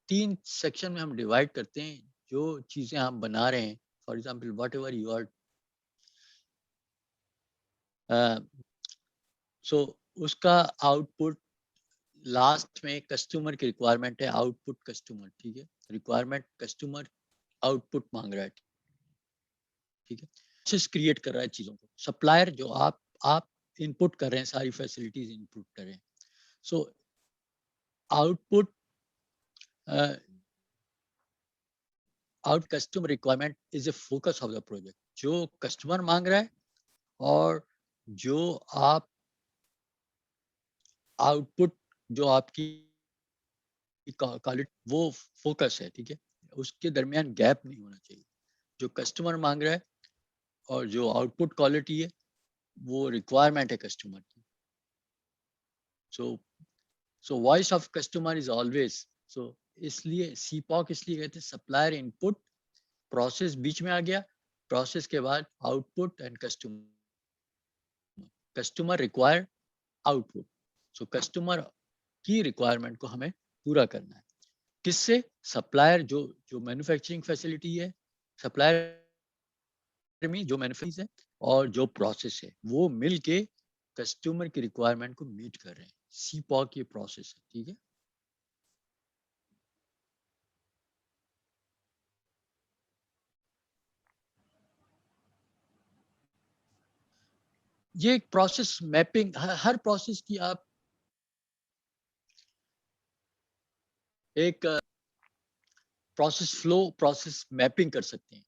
3 सेक्शन में हम डिवाइड करते हैं। जो चीजें हम बना रहे हैं, for example whatever you are, so उसका आउटपुट लास्ट में कस्टमर की रिक्वायरमेंट है, आउटपुट कस्टमर, ठीक है। रिक्वायरमेंट कस्टमर, आउटपुट मांग रहा है, ठीक है। प्रोसेस क्रिएट कर रहा है चीजों को। सप्लायर जो आप इनपुट कर रहे हैं, सारी फैसिलिटीज इनपुट कर रहे हैं। So output out customer requirement is a focus of the project. जो कस्टमर मांग रहा है और जो आप आउटपुट, जो आपकी क्वालिटी, वो फोकस है, ठीक है। उसके दरमियान गैप नहीं होना चाहिए। जो कस्टमर मांग रहा है और जो आउटपुट क्वालिटी है वो रिक्वायरमेंट है कस्टमर की। So voice of customer is always, so इसलिए सीपॉक इसलिए कहते हैं सप्लायर इनपुट, प्रोसेस बीच में आ गया, प्रोसेस के बाद output and customer require output. So customer की रिक्वायरमेंट को हमें पूरा करना है। किससे? सप्लायर, जो जो मैन्युफैक्चरिंग फैसिलिटी है, सप्लायर में जो मैन्युफैक्चरिंग है और जो प्रोसेस है, वो मिलके कस्टमर की रिक्वायरमेंट को मीट कर रहे हैं। सीपॉक ये प्रोसेस है, ठीक है। ये एक प्रोसेस मैपिंग, हर प्रोसेस की आप एक प्रोसेस फ्लो, प्रोसेस मैपिंग कर सकते हैं।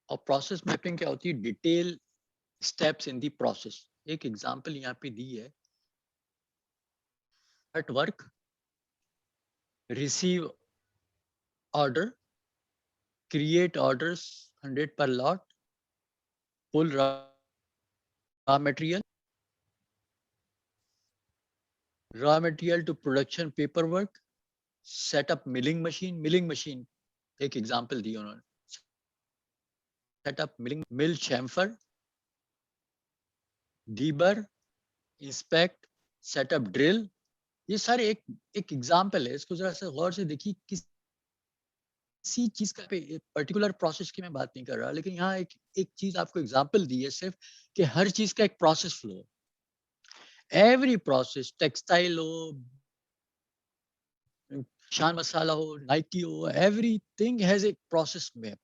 और प्रोसेस मैपिंग क्या होती है? Detail steps in the process. एक एग्जांपल यहाँ पे दी है, at work, receive order, create orders 100 per lot, pull raw material to production paperwork, set up milling machine एक एग्जांपल दी उन्होंने, सेटअप मिल चैम्फर, डीबर, इंस्पेक्ट, सेटअप ड्रिल, ये सारे एक एग्जाम्पल है। इसको जरा से गौर से देखिए, किसी चीज का पे पर्टिकुलर प्रोसेस की मैं बात नहीं कर रहा, लेकिन यहाँ एक चीज आपको एग्जाम्पल दी है सिर्फ, कि हर चीज का एक प्रोसेस फ्लो है। एवरी प्रोसेस, टेक्सटाइल हो, शान मसाला हो, नाइकी हो, everything has a process map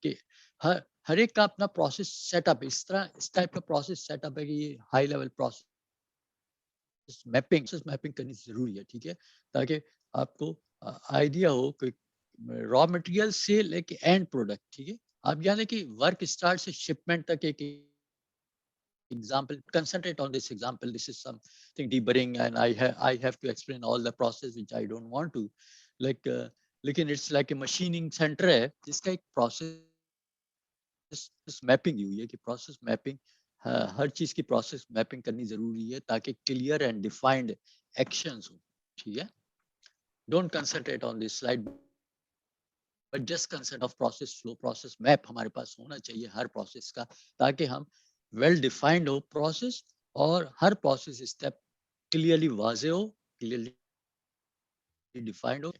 कि हर एक का अपना प्रोसेस सेटअप, इस टाइप का प्रोसेस सेटअप है कि ये हाई लेवल प्रोसेस मैपिंग करनी जरूरी है, ठीक है, ताकि आपको आइडिया हो कि रॉ मटेरियल से लेके एंड प्रोडक्ट, ठीक है। आप यानी कि वर्क स्टार्ट से शिपमेंट तक एक example, concentrate on this example. This is something deburring, and I have to explain all the process, which I don't want to, like लेकिन it's like a machining center है जिसका एक process mapping हुई है कि process mapping, हर चीज की process mapping करनी जरूरी है ताकि clear and defined actions हो, ठीक है। Don't concentrate on this slide, but just concept of process flow, process map हमारे पास होना चाहिए हर process का, ताकि हम well defined हो process, और हर process step clearly वाजे हो, clearly defined हो,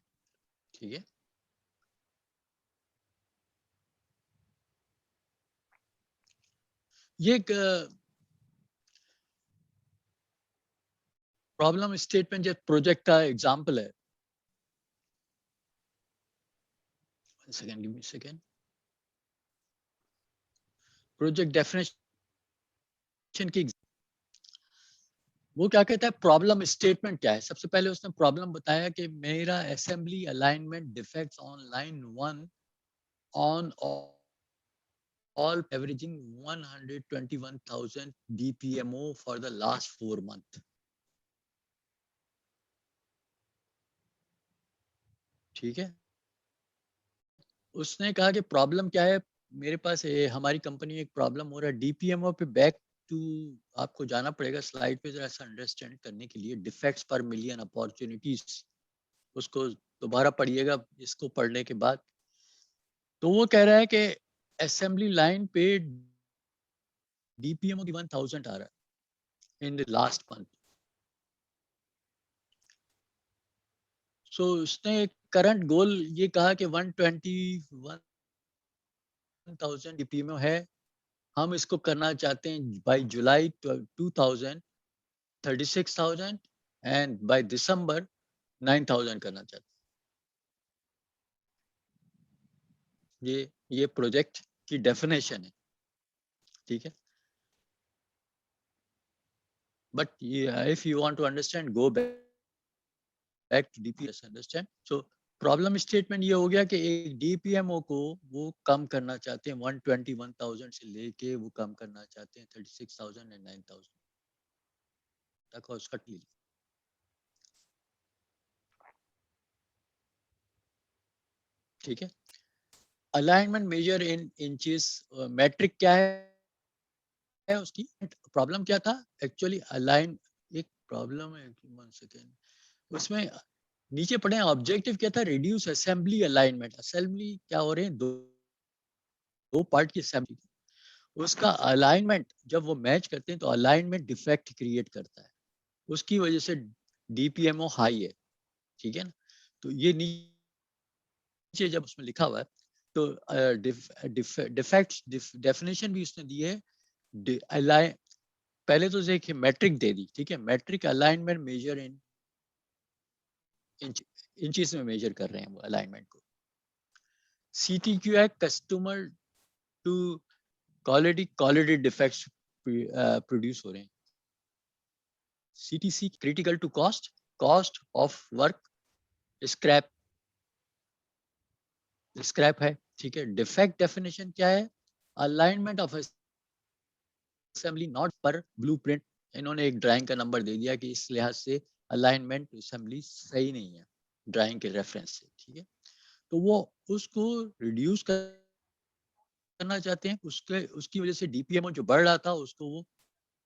ठीक है। ये एक प्रॉब्लम स्टेटमेंट जो प्रोजेक्ट का एग्जांपल है। Second, give me second. Project definition की वो क्या कहता है, प्रॉब्लम स्टेटमेंट क्या है। सबसे पहले उसने प्रॉब्लम बताया कि मेरा assembly alignment defects on line 1 on all averaging 121,000 DPMO for the last 4 months, ठीक है। उसने कहा कि प्रॉब्लम क्या है, मेरे पास हमारी कंपनी एक प्रॉब्लम हो रहा है डीपीएमओ पे। बैक टू आपको जाना पड़ेगा स्लाइड पे जरा सा अंडरस्टैंड करने के लिए, डिफेक्ट्स पर मिलियन अपॉर्चुनिटीज, उसको दोबारा पढ़िएगा इसको पढ़ने के बाद। तो वो कह रहा है कि असेंबली लाइन पे डीपीएमओ 1,000 आ रहा है इन द लास्ट मंथ। सो उसने करंट गोल ये कहा कि 121,000 डीपीएमओ है, हम इसको करना चाहते हैं by July 2000 36,000, and by December 9,000 करना चाहते हैं। ये प्रोजेक्ट की डेफिनेशन है, ठीक है। But if you want to understand, go back to DPS, understand. So problem statement ये हो गया कि एक डीपीएमओ को वो कम करना चाहते हैं 121,000 से लेके वो कम करना चाहते हैं 36,000 एंड 9,000 तक, और उसका ठीक है। Alignment measure in inches, matric क्या है उसकी। प्रॉब्लम क्या था एक्चुअली, अलाइन एक प्रॉब्लम है, 1 सेकेंड। उसमें नीचे पढ़े ऑब्जेक्टिव क्या था, रिड्यूस असेंबली अलाइनमेंट। असेंबली क्या हो रहे हैं, दो पार्ट की असेंबली, उसका अलाइनमेंट जब वो मैच करते हैं तो अलाइनमेंट डिफेक्ट क्रिएट करता है, उसकी वजह से डीपीएमओ हाई है, ठीक है ना। तो ये नीचे जब उसमें लिखा हुआ है तो डिफेक्ट डेफिनेशन भी उसने दी है। पहले तो देखिए मैट्रिक दे दी, ठीक है। Metric alignment measure in inches में मेजर कर रहे हैं वो अलाइनमेंट को। CTQ है customer to quality defects produce हो रहे हैं। CTC critical to cost of work, scrap है, ठीक है। डिफेक्ट डेफिनेशन क्या है, alignment of assembly not per blueprint. इन्होंने एक ड्राइंग का नंबर दे दिया कि इस लिहाज से अलाइनमेंट असेंबली सही नहीं है ड्राइंग के रेफरेंस से, ठीक है। तो वो उसको रिड्यूस करना चाहते हैं, उसकी वजह से डीपीएमओ जो बढ़ रहा था उसको वो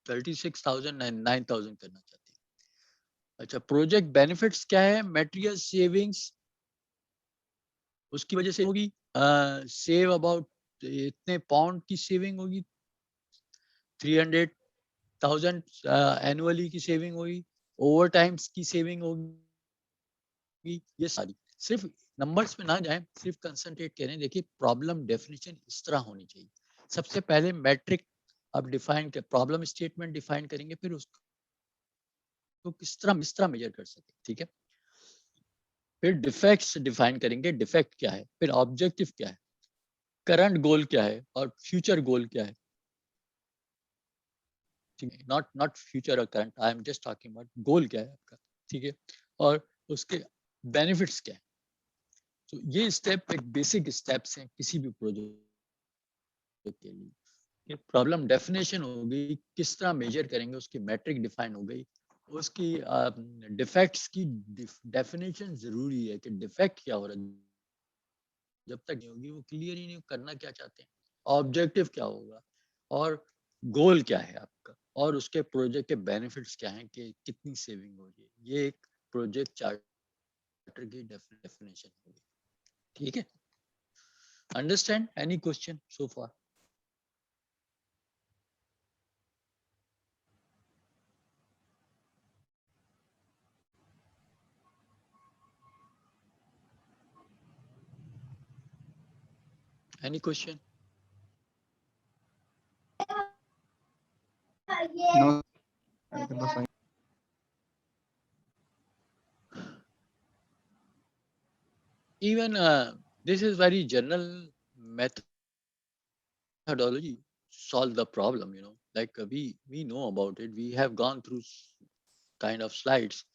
36,000 एंड 9,000 करना चाहते हैं। अच्छा, प्रोजेक्ट बेनिफिट्स क्या है, मटेरियल सेविंग्स उसकी वजह से होगी, सेव अबाउट इतने पाउंड की सेविंग होगी, 300,000 एनुअली की सेविंग होगी, ओवर टाइम्स की सेविंग होगी, ये सारी सिर्फ नंबर्स में ना जाए, सिर्फ कंसंट्रेट करें। देखिए प्रॉब्लम डेफिनेशन इस तरह होनी चाहिए। सबसे पहले मैट्रिक आप डिफाइन कर, प्रॉब्लम स्टेटमेंट डिफाइन करेंगे, फिर उसको किस तरह मेजर कर सके, ठीक है। फिर डिफेक्ट्स डिफाइन करेंगे, डिफेक्ट क्या है, फिर ऑब्जेक्टिव क्या है, करंट गोल क्या है और फ्यूचर गोल क्या है, ठीक है। नॉट फ्यूचर और current, I am just talking about goal क्या है आपका, ठीक है, और उसके बेनिफिट्स क्या है। तो ये स्टेप एक बेसिक स्टेप्स हैं किसी भी प्रोजेक्ट के लिए। प्रॉब्लम डेफिनेशन हो गई, किस तरह मेजर करेंगे, उसकी मैट्रिक डिफाइन हो गई, उसकी डिफेक्ट्स की डेफिनेशन जरूरी है कि डिफेक्ट क्या हो रहा है। जब तक नहीं होगी वो क्लियर ही नहीं करना क्या चाहते हैं, ऑब्जेक्टिव क्या होगा और गोल क्या है आपका, और उसके प्रोजेक्ट के बेनिफिट्स क्या हैं कि कितनी सेविंग हो रही है। ये एक प्रोजेक्ट चार्टर की डेफिनेशन होगी, ठीक है। Understand? Any question so far? Any question? No. Even this is very general methodology to solve the problem, you know, like we know about it, we have gone through kind of slides.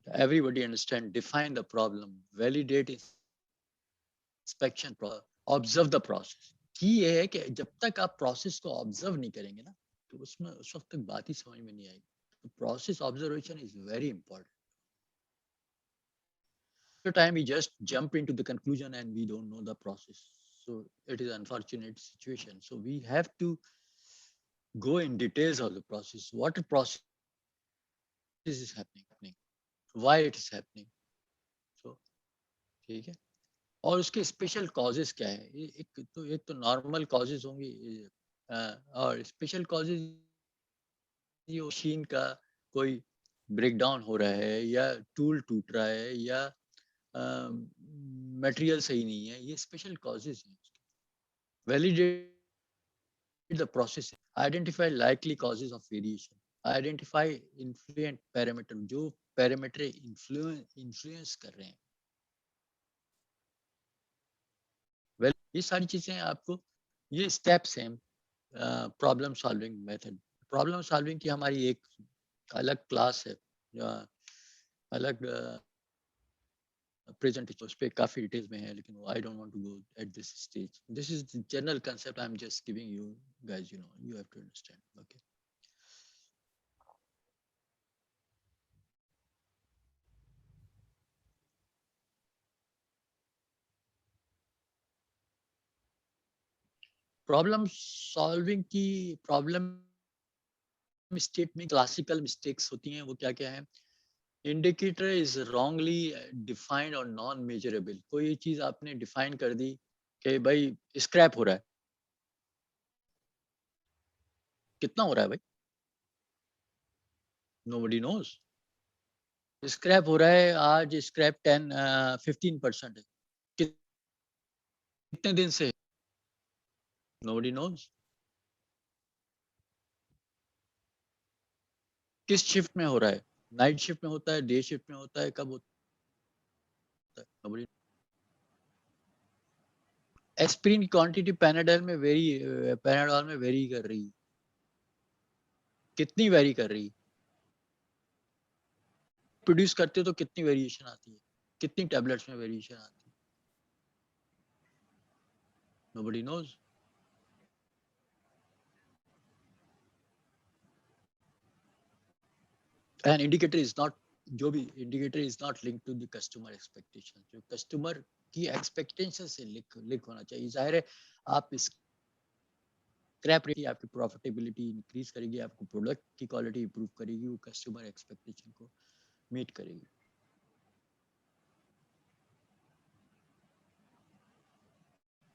Everybody understand, define the problem, validate inspection, observe the process. की ये है कि जब तक आप process को observe नहीं करेंगे ना, तो उसमें उस वक्त तक बात ही समझ में नहीं आएगी। तो process observation is very important. The time we just jump into the conclusion and we don't know the process, so it is unfortunate situation. So we have to go in details of the process, what the process is happening, why it is happening. So ठीक है, और उसके special causes क्या है। एक तो normal causes होंगी, और स्पेशल कॉजेज ये मशीन का कोई ब्रेकडाउन हो रहा है, या टूल टूट रहा है, या मटेरियल सही नहीं है, ये स्पेशल कॉजेज हैं। Validate the process, identify likely causes of variation, identify influent parameter, जो पैरामीटर इन्फ्लुएंस कर रहे हैं। वेल ये सारी चीजें आपको, ये स्टेप्स हैं problem solving method. Problem solving की हमारी एक अलग क्लास है, अलग प्रेजेंटेशन, उस पे काफी डिटेल्स में है, लेकिन I don't want to go at this stage. This is the general concept I am just giving you guys, you know, you have to understand. Okay, problem solving की problem state में classical mistakes होती हैं, वो क्या क्या है। Indicator is wrongly defined और non measurable. कोई चीज आपने डिफाइन कर दी कि भाई स्क्रैप हो रहा है, कितना हो रहा है भाई, नोबडी नोज। स्क्रैप हो रहा है आज, स्क्रैप 15% है, कितने दिन से, नोबडी नोज। किस शिफ्ट में हो रहा है, नाइट शिफ्ट में होता है, डे शिफ्ट में होता है, कब होता है, नोबडी। एस्पिरिन की क्वांटिटी पैनाडोल में वेरी कर रही है, कितनी वेरी कर रही है, प्रोड्यूस करते हो तो कितनी वेरिएशन आती है, कितनी टैबलेट्स में वेरिएशन आती है, nobody knows. An indicator is not, जो भी indicator is not link to the customer expectation. जो कस्टमर की एक्सपेक्टेशन से लिंक होना चाहिए। जाहिर है आप स्क्रैप रेट आपकी प्रॉफिटेबिलिटी इंक्रीज करेगी, आपको प्रोडक्ट की क्वालिटी इंप्रूव करेगी, वो कस्टमर एक्सपेक्टेशन को मीट करेगी।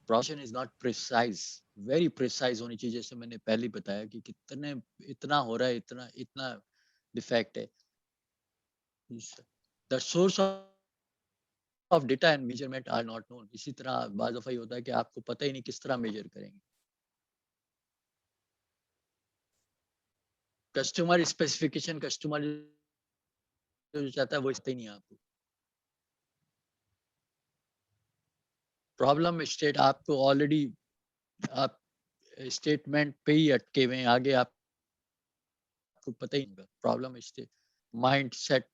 Precision is not precise, very precise होनी चाहिए, जैसे मैंने पहले ही बताया कि कितने इतना हो रहा है, इतना इतना डिफेक्ट है। The source of data and measurement are not known. इसी तरह बाज़ दफा ये होता है कि आपको पता ही नहीं किस तरह मेजर करेंगे। कस्टमर स्पेसिफिकेशन, कस्टमर जो चाहता है वो इसते ही नहीं है आपको। प्रॉब्लम स्टेट, आपको ऑलरेडी आप स्टेटमेंट पे ही अटके हुए हैं, आगे आपको पता ही नहीं। Problem state, mind set,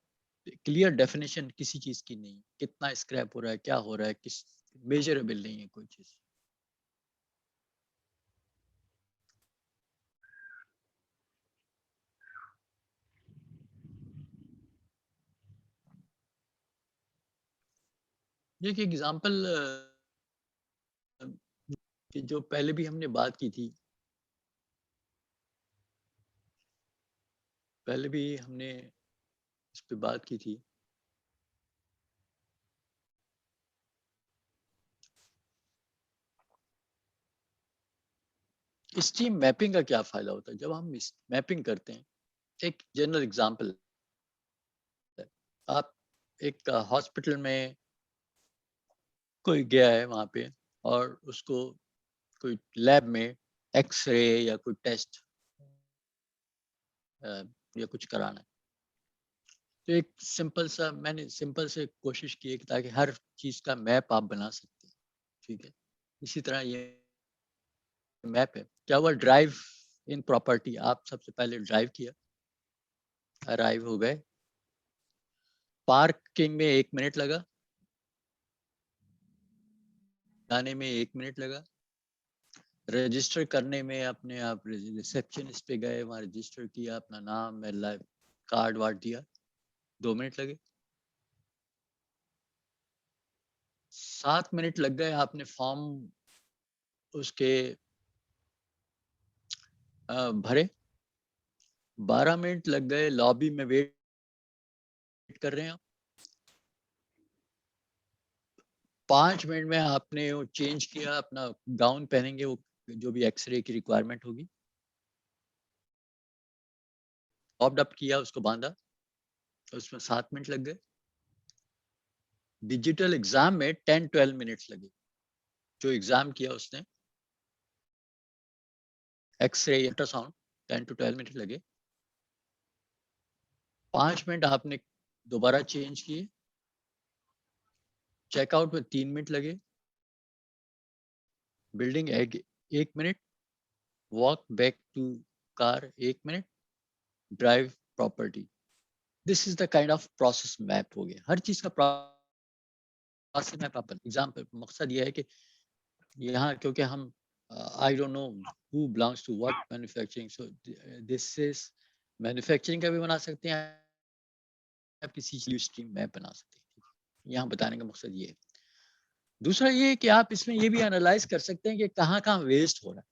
clear definition किसी चीज की नहीं, कितना स्क्रैप हो रहा है, क्या हो रहा है, किस मेजरेबल नहीं है कोई चीज। ये एक एग्जांपल कि जो पहले भी हमने बात की थी, पहले भी हमने इस पे बात की थी। स्ट्रीम मैपिंग का क्या फायदा होता है जब हम मैपिंग करते हैं? एक जनरल एग्जांपल है, आप एक हॉस्पिटल में कोई गया है वहां पे, और उसको कोई लैब में एक्सरे या कोई टेस्ट या कुछ कराना है। तो एक सिंपल सा मैंने सिंपल से कोशिश की है कि ताकि हर चीज का मैप आप बना सकते हैं, ठीक है। इसी तरह ये मैप है। क्या हुआ, ड्राइव इन प्रॉपर्टी, आप सबसे पहले ड्राइव किया, अराइव हो गए, पार्किंग में 1 मिनट लगा, जाने में 1 मिनट लगा, रजिस्टर करने में अपने आप रिसेप्शनिस्ट पे गए, वहाँ रजिस्टर किया, अपना नाम कार्ड वार्ड दिया, 2 मिनट लगे। 7 मिनट लग गए, आपने फॉर्म उसके भरे। 12 मिनट लग गए, लॉबी में वेट कर रहे हैं आप। 5 मिनट में आपने वो चेंज किया, अपना गाउन पहनेंगे, वो जो भी एक्सरे की रिक्वायरमेंट होगी, टॉप्ड अप किया, उसको बांधा, उसमें 7 मिनट लग गए। डिजिटल एग्जाम में 10-12 मिनट्स लगे। जो एग्जाम किया उसने एक्सरे अल्ट्रासाउंड, 10-12 मिनट लगे। 5 मिनट आपने दोबारा चेंज किए, चेकआउट में 3 मिनट लगे, building 1 minute, walk back to car 1 minute, drive property. This is the kind of process map हो गया। हर चीज का प्रोसेस मैप। आप एग्जाम्पल, मकसद ये है कि यहाँ क्योंकि हम I don't know who belongs to what manufacturing, so this is manufacturing का भी बना सकते हैं आप, किसी चीज स्ट्रीम मैप बना सकते हैं। यहाँ बताने का मकसद ये है। दूसरा ये है कि आप इसमें ये भी एनालाइज कर सकते हैं कि कहाँ कहाँ वेस्ट हो रहा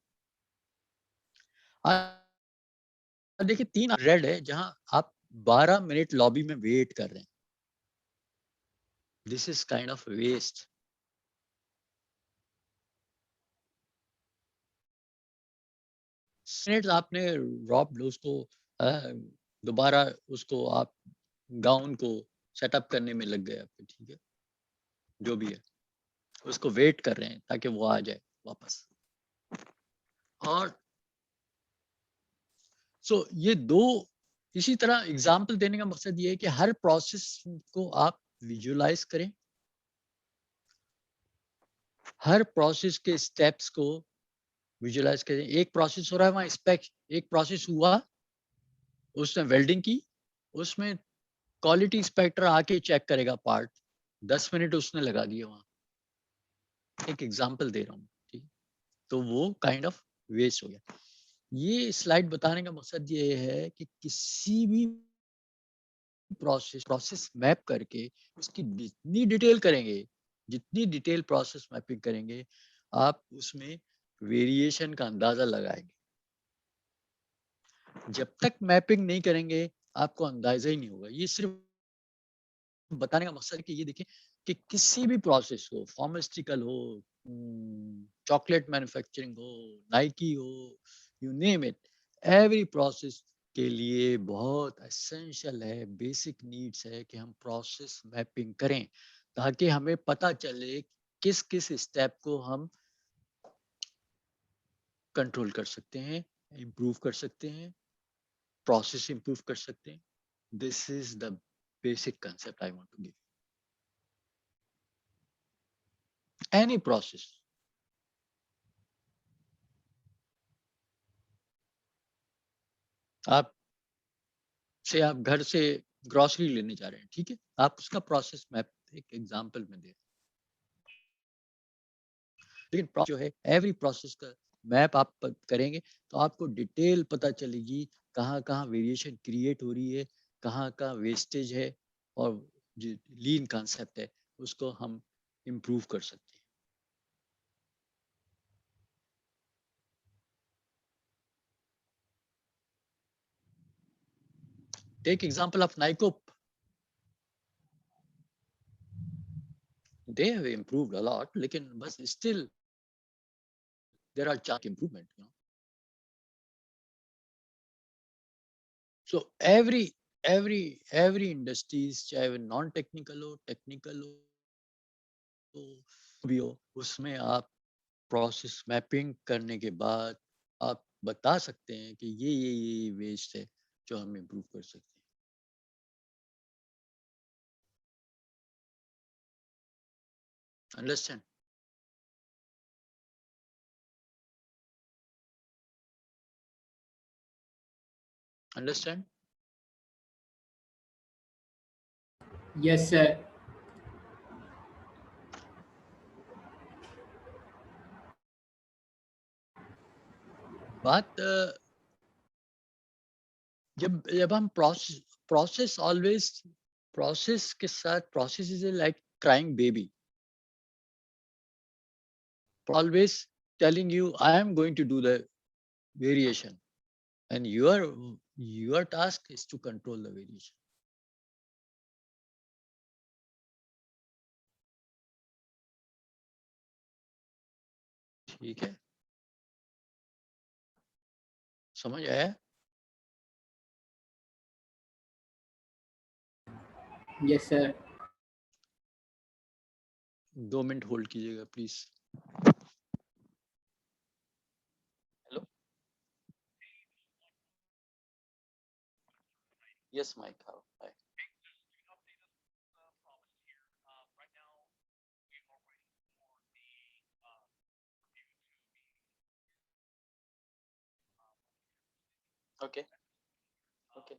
है। देखिए 3 रेड है जहां आप 12 मिनट लॉबी में वेट कर रहे हैं, this is kind of waste. Minute आपने रॉब उसको दोबारा उसको आप गाउन को सेटअप करने में लग गए आपके, ठीक है, जो भी है उसको वेट कर रहे हैं ताकि वो आ जाए वापस। और सो ये दो, इसी तरह एग्जाम्पल देने का मकसद ये है कि हर प्रोसेस को आप विजुलाइज करें, हर प्रोसेस के स्टेप्स को विजुलाइज करें। एक प्रोसेस हो रहा है वहां स्पेक, एक प्रोसेस हुआ, उसने वेल्डिंग की, उसमें क्वालिटी इंस्पेक्टर आके चेक करेगा पार्ट, 10 मिनट उसने लगा दिए वहां। एक एग्जांपल दे रहा हूँ, ठीक। तो वो काइंड ऑफ वेस्ट हो गया। ये स्लाइड बताने का मकसद ये है कि किसी भी प्रोसेस मैप करके उसकी जितनी डिटेल करेंगे, जितनी डिटेल प्रोसेस मैपिंग करेंगे, आप उसमें वेरिएशन का अंदाजा लगाएंगे। जब तक मैपिंग नहीं करेंगे आपको अंदाजा ही नहीं होगा। ये सिर्फ बताने का मकसद है कि ये देखिए कि किसी भी प्रोसेस हो, फार्मास्यूटिकल हो, चॉकलेट मैन्युफैक्चरिंग हो, नाइकी हो, you name it, every process के लिए बहुत एसेंशियल है, बेसिक नीड्स है कि हम प्रोसेस मैपिंग करें ताकि हमें पता चले किस किस स्टेप को हम कंट्रोल कर सकते हैं, इम्प्रूव कर सकते हैं, प्रोसेस इम्प्रूव कर सकते हैं. This is the basic concept I want to give. Any process. आप आप घर से ग्रोसरी लेने जा रहे हैं, ठीक है, आप उसका प्रोसेस मैप एक एग्जांपल में दे, लेकिन जो है एवरी प्रोसेस का मैप आप करेंगे तो आपको डिटेल पता चलेगी कहाँ कहाँ वेरिएशन क्रिएट हो रही है, कहाँ कहाँ वेस्टेज है, और जो लीन कॉन्सेप्ट है उसको हम इम्प्रूव कर सकते हैं. टेक एग्जांपल ऑफ नाइकोप. They have improved a lot, लेकिन बस still there are chance improvement, you know. So every industries, चाहे वो नॉन टेक्निकल हो, टेक्निकल हो, भी हो, उसमें आप प्रोसेस मैपिंग करने के बाद आप बता सकते हैं कि ये वेस्ट है जो हम इम्प्रूव कर सकते हैं. अंडरस्टैंड? अंडरस्टैंड? Yes, sir. बात जब जब हम प्रोसेस ऑलवेज प्रोसेस के साथ, process is like crying baby, always telling you I am going to do the variation, and your task is to control the variation. ठीक है, समझ आया? Yes, sir. 2 मिनट होल्ड कीजिएगा please. Hello, yes Mike, hi. Okay, okay,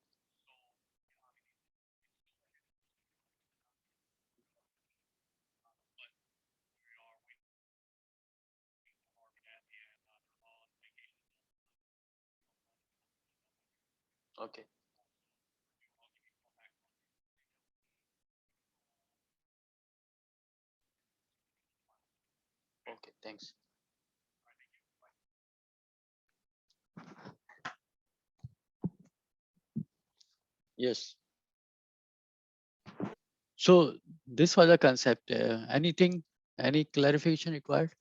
okay, okay, thanks. Yes. So this was a concept. Anything, any clarification required?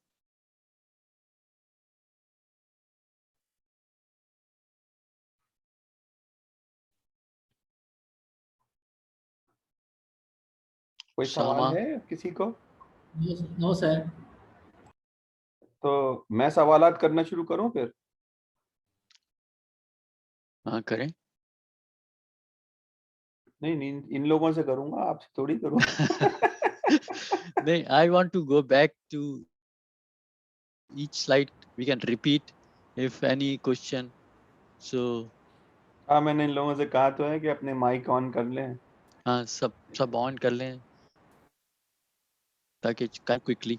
कोई सवाल Shama? है किसी को? No, sir. तो मैं सवालात करना शुरू करूं फिर? हाँ, करें. नहीं, इन लोगों से करूंगा, आपसे थोड़ी करूंगा. नहीं, I want to go back to each slide. We can repeat if any question. So हाँ, मैंने इन लोगों से कहा तो है कि अपने माइक ऑन कर लें. हाँ, सब ऑन कर लें ताकि क्विकली.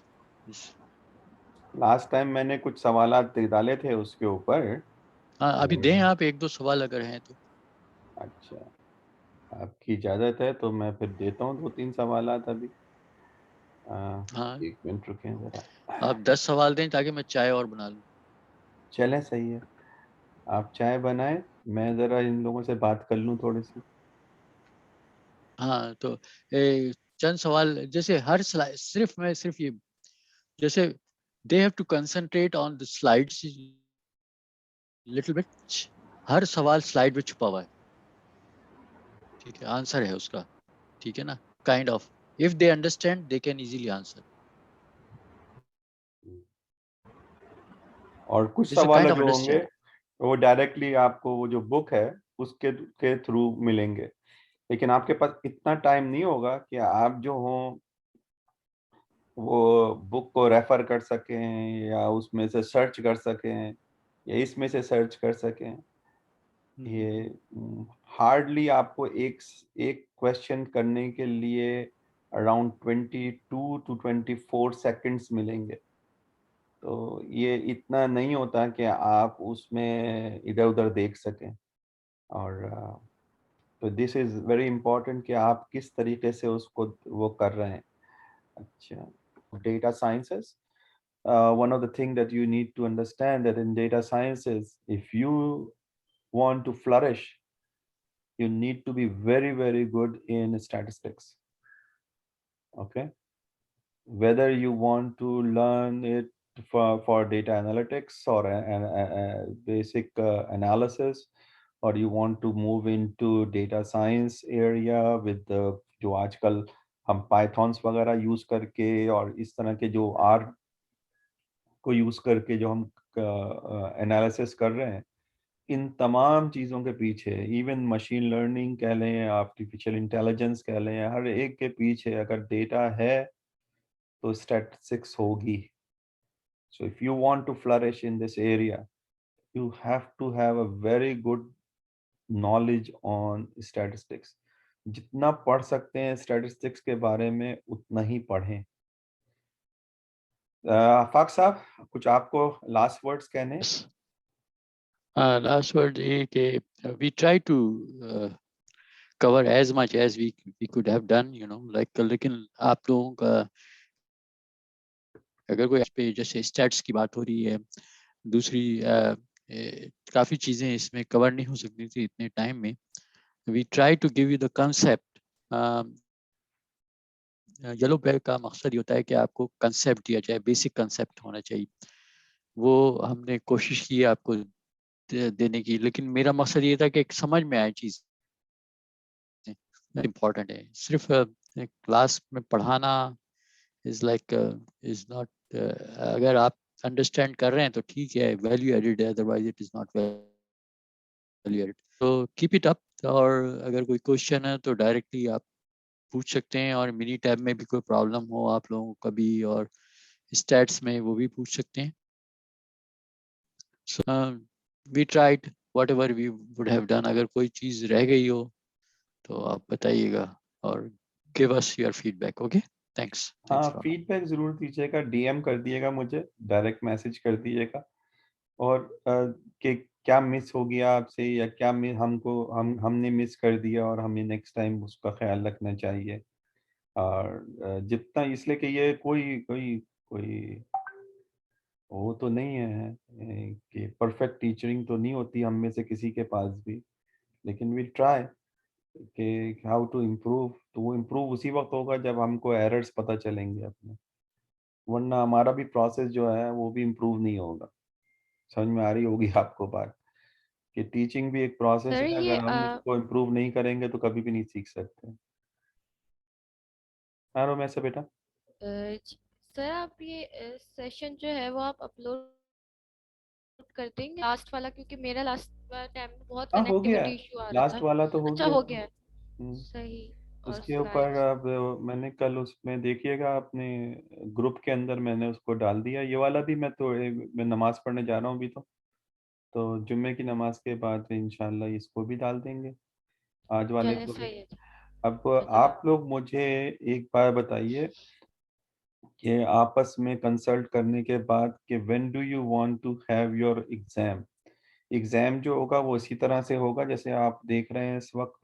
लास्ट टाइम मैंने कुछ सवालात डाले थे उसके ऊपर. हाँ, अभी दें आप 1-2 सवाल अगर हैं तो. अच्छा, आपकी इजाजत है तो मैं फिर देता हूँ 2-3 सवालात अभी. हाँ, 1 मिनट रुकें जरा. आप 10 सवाल दें ताकि मैं चाय और बना लूँ. चलें, सही है. आप चाय बनाएं, मैं जरा इन लोगों से बात कर लूँ थोड़ी सी. हाँ, तो चंद सवाल, जैसे हर स्लाइड सिर्फ ये, जैसे they have to concentrate on the slides little bit. हर सवाल स्लाइड में छुपा हुआ है, ठीक है, आंसर है उसका, ठीक है ना, kind of if they understand they can easily answer. और कुछ दिस अ सवाल काइंड ऑफ जो होंगे अंडरस्टैंड. वो डायरेक्टली आपको वो जो बुक है उसके के थ्रू मिलेंगे, लेकिन आपके पास इतना टाइम नहीं होगा कि आप जो हो वो बुक को रेफर कर सकें या उसमें से सर्च कर सकें या इसमें से सर्च कर सकें. ये हार्डली आपको एक क्वेश्चन करने के लिए अराउंड 22 to 24 सेकंड्स मिलेंगे. तो ये इतना नहीं होता कि आप उसमें इधर-उधर देख सकें. और तो दिस इज़ वेरी इम्पोर्टेंट कि आप किस तरीके से उसको वो कर रहे हैं. अच्छा, data sciences, one of the thing that you need to understand that in data sciences, if you want to flourish, you need to be very, very good in statistics. Okay, whether you want to learn it for data analytics or a basic analysis, or you want to move into data science area with the जो आजकल हम pythons वगैरह use करके और इस तरह के जो आर को यूज करके जो हम एनालिसिस कर रहे हैं, इन तमाम चीज़ों के पीछे इवन मशीन लर्निंग कह लें, आर्टिफिशियल इंटेलिजेंस कह लें, हर एक के पीछे अगर डेटा है तो स्टैटिस्टिक्स होगी. So if you want to flourish in this area, you have to have a very good knowledge on statistics. जितना पढ़ सकते हैं स्टैटिस्टिक्स के बारे में उतना ही पढ़ें. आफाक साहब, कुछ आपको लास्ट वर्ड्स कहने हैं? Last word is we try to cover as much as we could have done, you know, like लेकिन आप लोगों का अगर कोई पे जैसे स्टैट्स की बात हो रही है, दूसरी काफ़ी चीज़ें इसमें कवर नहीं हो सकती थी इतने टाइम में. We try to give you the concept. Yellow bag का मकसद ये होता है कि आपको कंसेप्ट दिया जाए, बेसिक कंसेप्ट होना चाहिए. वो हमने कोशिश की है आपको देने की, लेकिन मेरा मकसद ये था कि एक समझ में आए चीज़ इम्पोर्टेंट है. सिर्फ क्लास में पढ़ाना इज लाइक इज नॉट, अगर आप अंडरस्टैंड कर रहे हैं तो ठीक है, वैल्यू एडेड है, otherwise it is not value added. तो कीप इट अप. और अगर कोई क्वेश्चन है तो डायरेक्टली आप पूछ सकते हैं, और मिनी टैब में भी कोई प्रॉब्लम हो आप लोगों को कभी, और स्टैट्स में वो भी पूछ सकते हैं. So we tried whatever we would have done. अगर कोई चीज़ रह गई हो तो आप बताइएगा और give us your feedback. Okay, thanks. हाँ, फीडबैक जरूर दीजिएगा, डीएम कर दिएगा मुझे, डायरेक्ट मैसेज कर दीजिएगा. और कि क्या मिस हो गया आपसे या क्या हमने मिस कर दिया और हमें नेक्स्ट टाइम उसका ख्याल रखना चाहिए. और जितना इसलिए कि ये कोई कोई कोई वो तो नहीं है कि परफेक्ट टीचरिंग तो नहीं होती हम में से किसी के पास भी, लेकिन वी ट्राई कि हाउ टू इम्प्रूव. तो वो इम्प्रूव उसी वक्त होगा जब हमको एरर्स पता चलेंगे अपने, वरना हमारा भी प्रोसेस जो है वो भी इम्प्रूव नहीं होगा. समझ में आ रही होगी आपको बात कि टीचिंग भी एक प्रोसेस सर है, ये अगर हम इसको इम्प्रूव नहीं करेंगे तो कभी भी नहीं सीख सकते. हाँ रोमेश से बेटा. सर आप ये सेशन जो है वो आप अपलोड कर देंगे लास्ट वाला, क्योंकि मेरा लास्ट टाइम में बहुत हाँ हो गया, कनेक्टिविटी इशू आ रहा लास्ट था. वाला तो हो अच्छा गया. हो गया है, हम्म, सही. और उसके ऊपर स्लाइड्स अब मैंने कल उसमें देखिएगा अपने ग्रुप के अंदर मैंने उसको डाल दिया. ये वाला भी मैं नमाज पढ़ने जा रहा हूँ अभी, तो जुम्मे की नमाज के बाद इंशाल्लाह इसको भी डाल देंगे, आज वाले चलें, को भी. सही है. अब अच्छा, आप लोग मुझे एक बार बताइए कि आपस में कंसल्ट करने के बाद कि when do you want to have your exam. Exam जो होगा वो इसी तरह से होगा जैसे आप देख रहे हैं इस वक्त,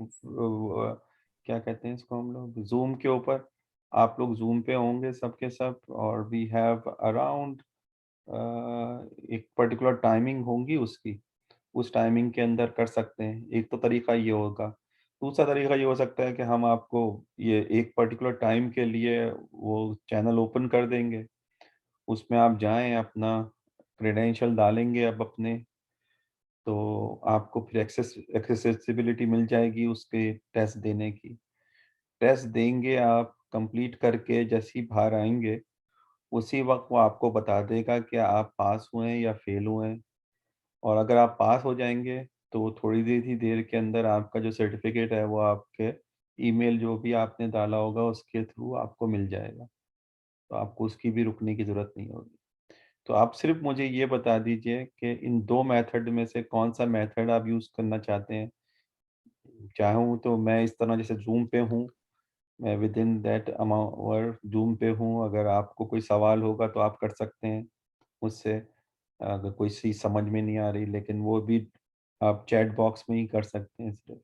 क्या कहते हैं इसको हम लोग, जूम के ऊपर. आप लोग जूम पे होंगे सबके सब, और वी हैव अराउंड एक पर्टिकुलर टाइमिंग होंगी उसकी, उस टाइमिंग के अंदर कर सकते हैं. एक तो तरीका ये होगा. दूसरा तरीका ये हो सकता है कि हम आपको ये एक पर्टिकुलर टाइम के लिए वो चैनल ओपन कर देंगे उसमें आप जाएं, अपना क्रेडेंशियल डालेंगे अब अपने, तो आपको फिर एक्सेसिबिलिटी मिल जाएगी उसके टेस्ट देने की। टेस्ट देंगे आप, कंप्लीट करके जैसे ही बाहर आएंगे उसी वक्त वो आपको बता देगा कि आप पास हुए हैं या फेल हुए हैं। और अगर आप पास हो जाएंगे तो थोड़ी देर ही देर के अंदर आपका जो सर्टिफिकेट है वो आपके ईमेल जो भी आपने डाला होगा उसके थ्रू आपको मिल जाएगा, तो आपको उसकी भी रुकने की ज़रूरत नहीं होगी। तो आप सिर्फ मुझे ये बता दीजिए कि इन 2 मेथड में से कौन-सा मेथड आप यूज़ करना चाहते हैं? चाहूँ तो मैं इस तरह जैसे ज़ूम पे हूँ, मैं विदिन दैट आवर ज़ूम पे हूँ, अगर आपको कोई सवाल होगा तो आप कर सकते हैं मुझसे। अगर कोई चीज़ समझ में नहीं आ रही, लेकिन वो भी आप चैट बॉक्स में ही कर सकते हैं सिर्फ।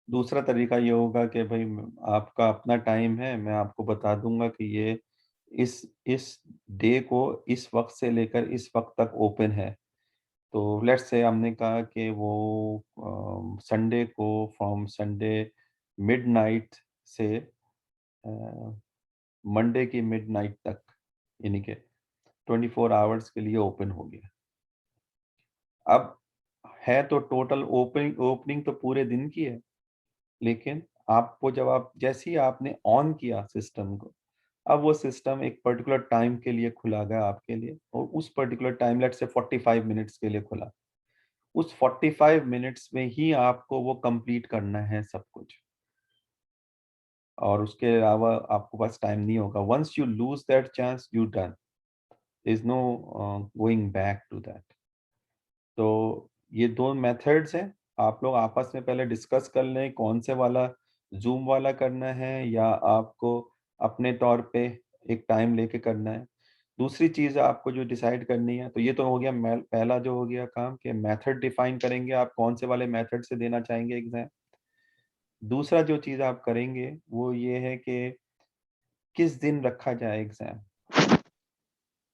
दूसरा तरीका ये होगा कि भई आपका अपना टाइम है, मैं आपको बता दूँगा कि ये इस डे को इस वक़्त से लेकर इस वक़्त तक ओपन है। तो लेट्स से हमने कहा कि वो संडे को फ्रॉम संडे मिडनाइट से मंडे की मिडनाइट तक, यानी कि 24 आवर्स के लिए ओपन हो गया। अब है तो टोटल ओपनिंग तो पूरे दिन की है, लेकिन आपको जब आप जैसे ही आपने ऑन किया सिस्टम को, अब वो सिस्टम एक पर्टिकुलर टाइम के लिए खुला गया आपके लिए, और उस particular time let's say 45 minutes के लिए खुला। उस 45 मिनट्स में ही आपको वो कंप्लीट करना है सब कुछ, और उसके अलावा आपके पास टाइम नहीं होगा। Once you lose that chance, you done, there is no going back to that. तो ये 2 मेथड्स हैं, आप लोग आपस में पहले डिस्कस कर लें कौन से वाला ज़ूम वाला करना है या आपको अपने तौर पे एक टाइम लेके करना है। दूसरी चीज़ आपको जो डिसाइड करनी है, तो ये तो हो गया पहला जो हो गया काम कि मेथड डिफाइन करेंगे, आप कौन से वाले मेथड से देना चाहेंगे एग्ज़ाम। दूसरा जो चीज़ आप करेंगे वो ये है कि किस दिन रखा जाए एग्ज़ाम।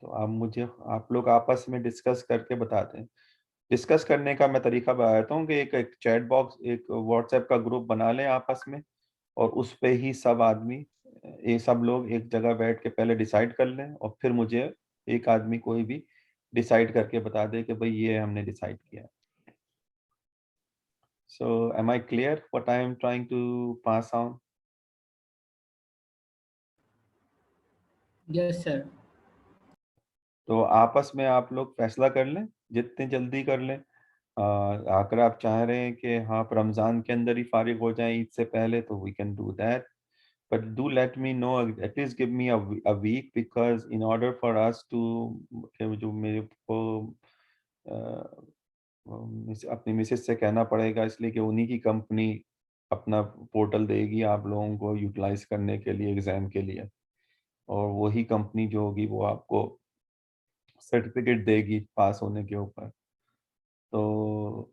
तो आप लोग आपस में डिस्कस करके बता दें। डिस्कस करने का मैं तरीका बताता हूँ कि एक एक चैट बॉक्स, एक व्हाट्सएप का ग्रुप बना लें आपस में, और उस पे ही सब आदमी, ये सब लोग एक जगह बैठ के पहले डिसाइड कर लें, और फिर मुझे एक आदमी कोई भी डिसाइड करके बता दे कि भाई ये हमने डिसाइड किया है। So am I clear what I am trying to pass on? Yes, sir. तो आपस में आप लोग फैसला कर लें, जितनी जल्दी कर लें। अगर आप चाह रहे हैं कि हाँ, आप रमज़ान के अंदर ही फारिग हो जाएँ ईद से पहले, तो we can do that. But do let me know, at least give me a week, because in order for us to कि जो मेरे को अपनी मिसेस से कहना पड़ेगा, इसलिए कि उन्हीं की कंपनी अपना पोर्टल देगी आप लोगों को यूटिलाइज करने के लिए एग्ज़ाम के लिए, और वही कंपनी जो होगी वो आपको सर्टिफिकेट देगी पास होने के ऊपर। तो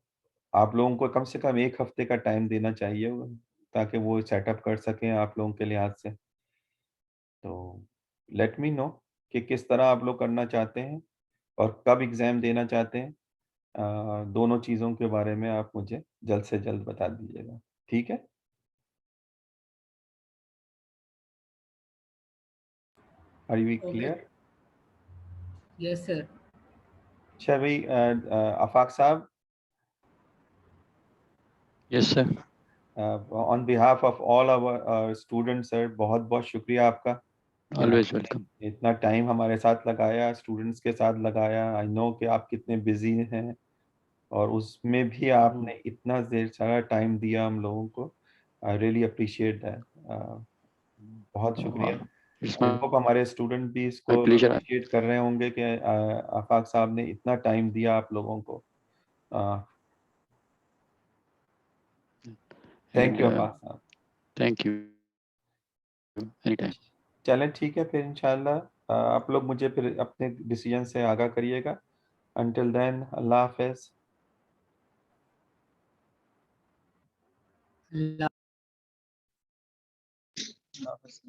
आप लोगों को कम से कम 1 हफ्ते का टाइम देना चाहिए ताकि वो सेटअप कर सकें आप लोगों के लिहाज से। तो लेट मी नो कि किस तरह आप लोग करना चाहते हैं और कब एग्ज़ाम देना चाहते हैं। दोनों चीज़ों के बारे में आप मुझे जल्द से जल्द बता दीजिएगा, ठीक है? Are we Okay. Clear? Yes, sir. अच्छा भाई, आफाक साहब, Yes, sir. On behalf of all our students sir, बहुत-बहुत शुक्रिया आपका कि Always आपने welcome. इतना टाइम हमारे साथ लगाया, स्टूडेंट्स के साथ लगाया। आई नो कि आप कितने बिज़ी हैं, और उसमें भी आपने इतना देर सारा टाइम दिया हम लोगों को। I really appreciate that. बहुत शुक्रिया। It's आई होप हमारे स्टूडेंट भी my इसको pleasure. अप्रिशिएट कर रहे होंगे कि आफाक साहब ने इतना टाइम दिया आप लोगों को। थैंक And यू आफाक साहब। thank you. Anytime. चलें, ठीक है फिर इंशाल्लाह। आप लोग मुझे फिर अपने डिसीजन से आगाह करिएगा। अंटिल देन, अल्लाह हाफ़िज़। La- अल्लाह हाफ़िज़।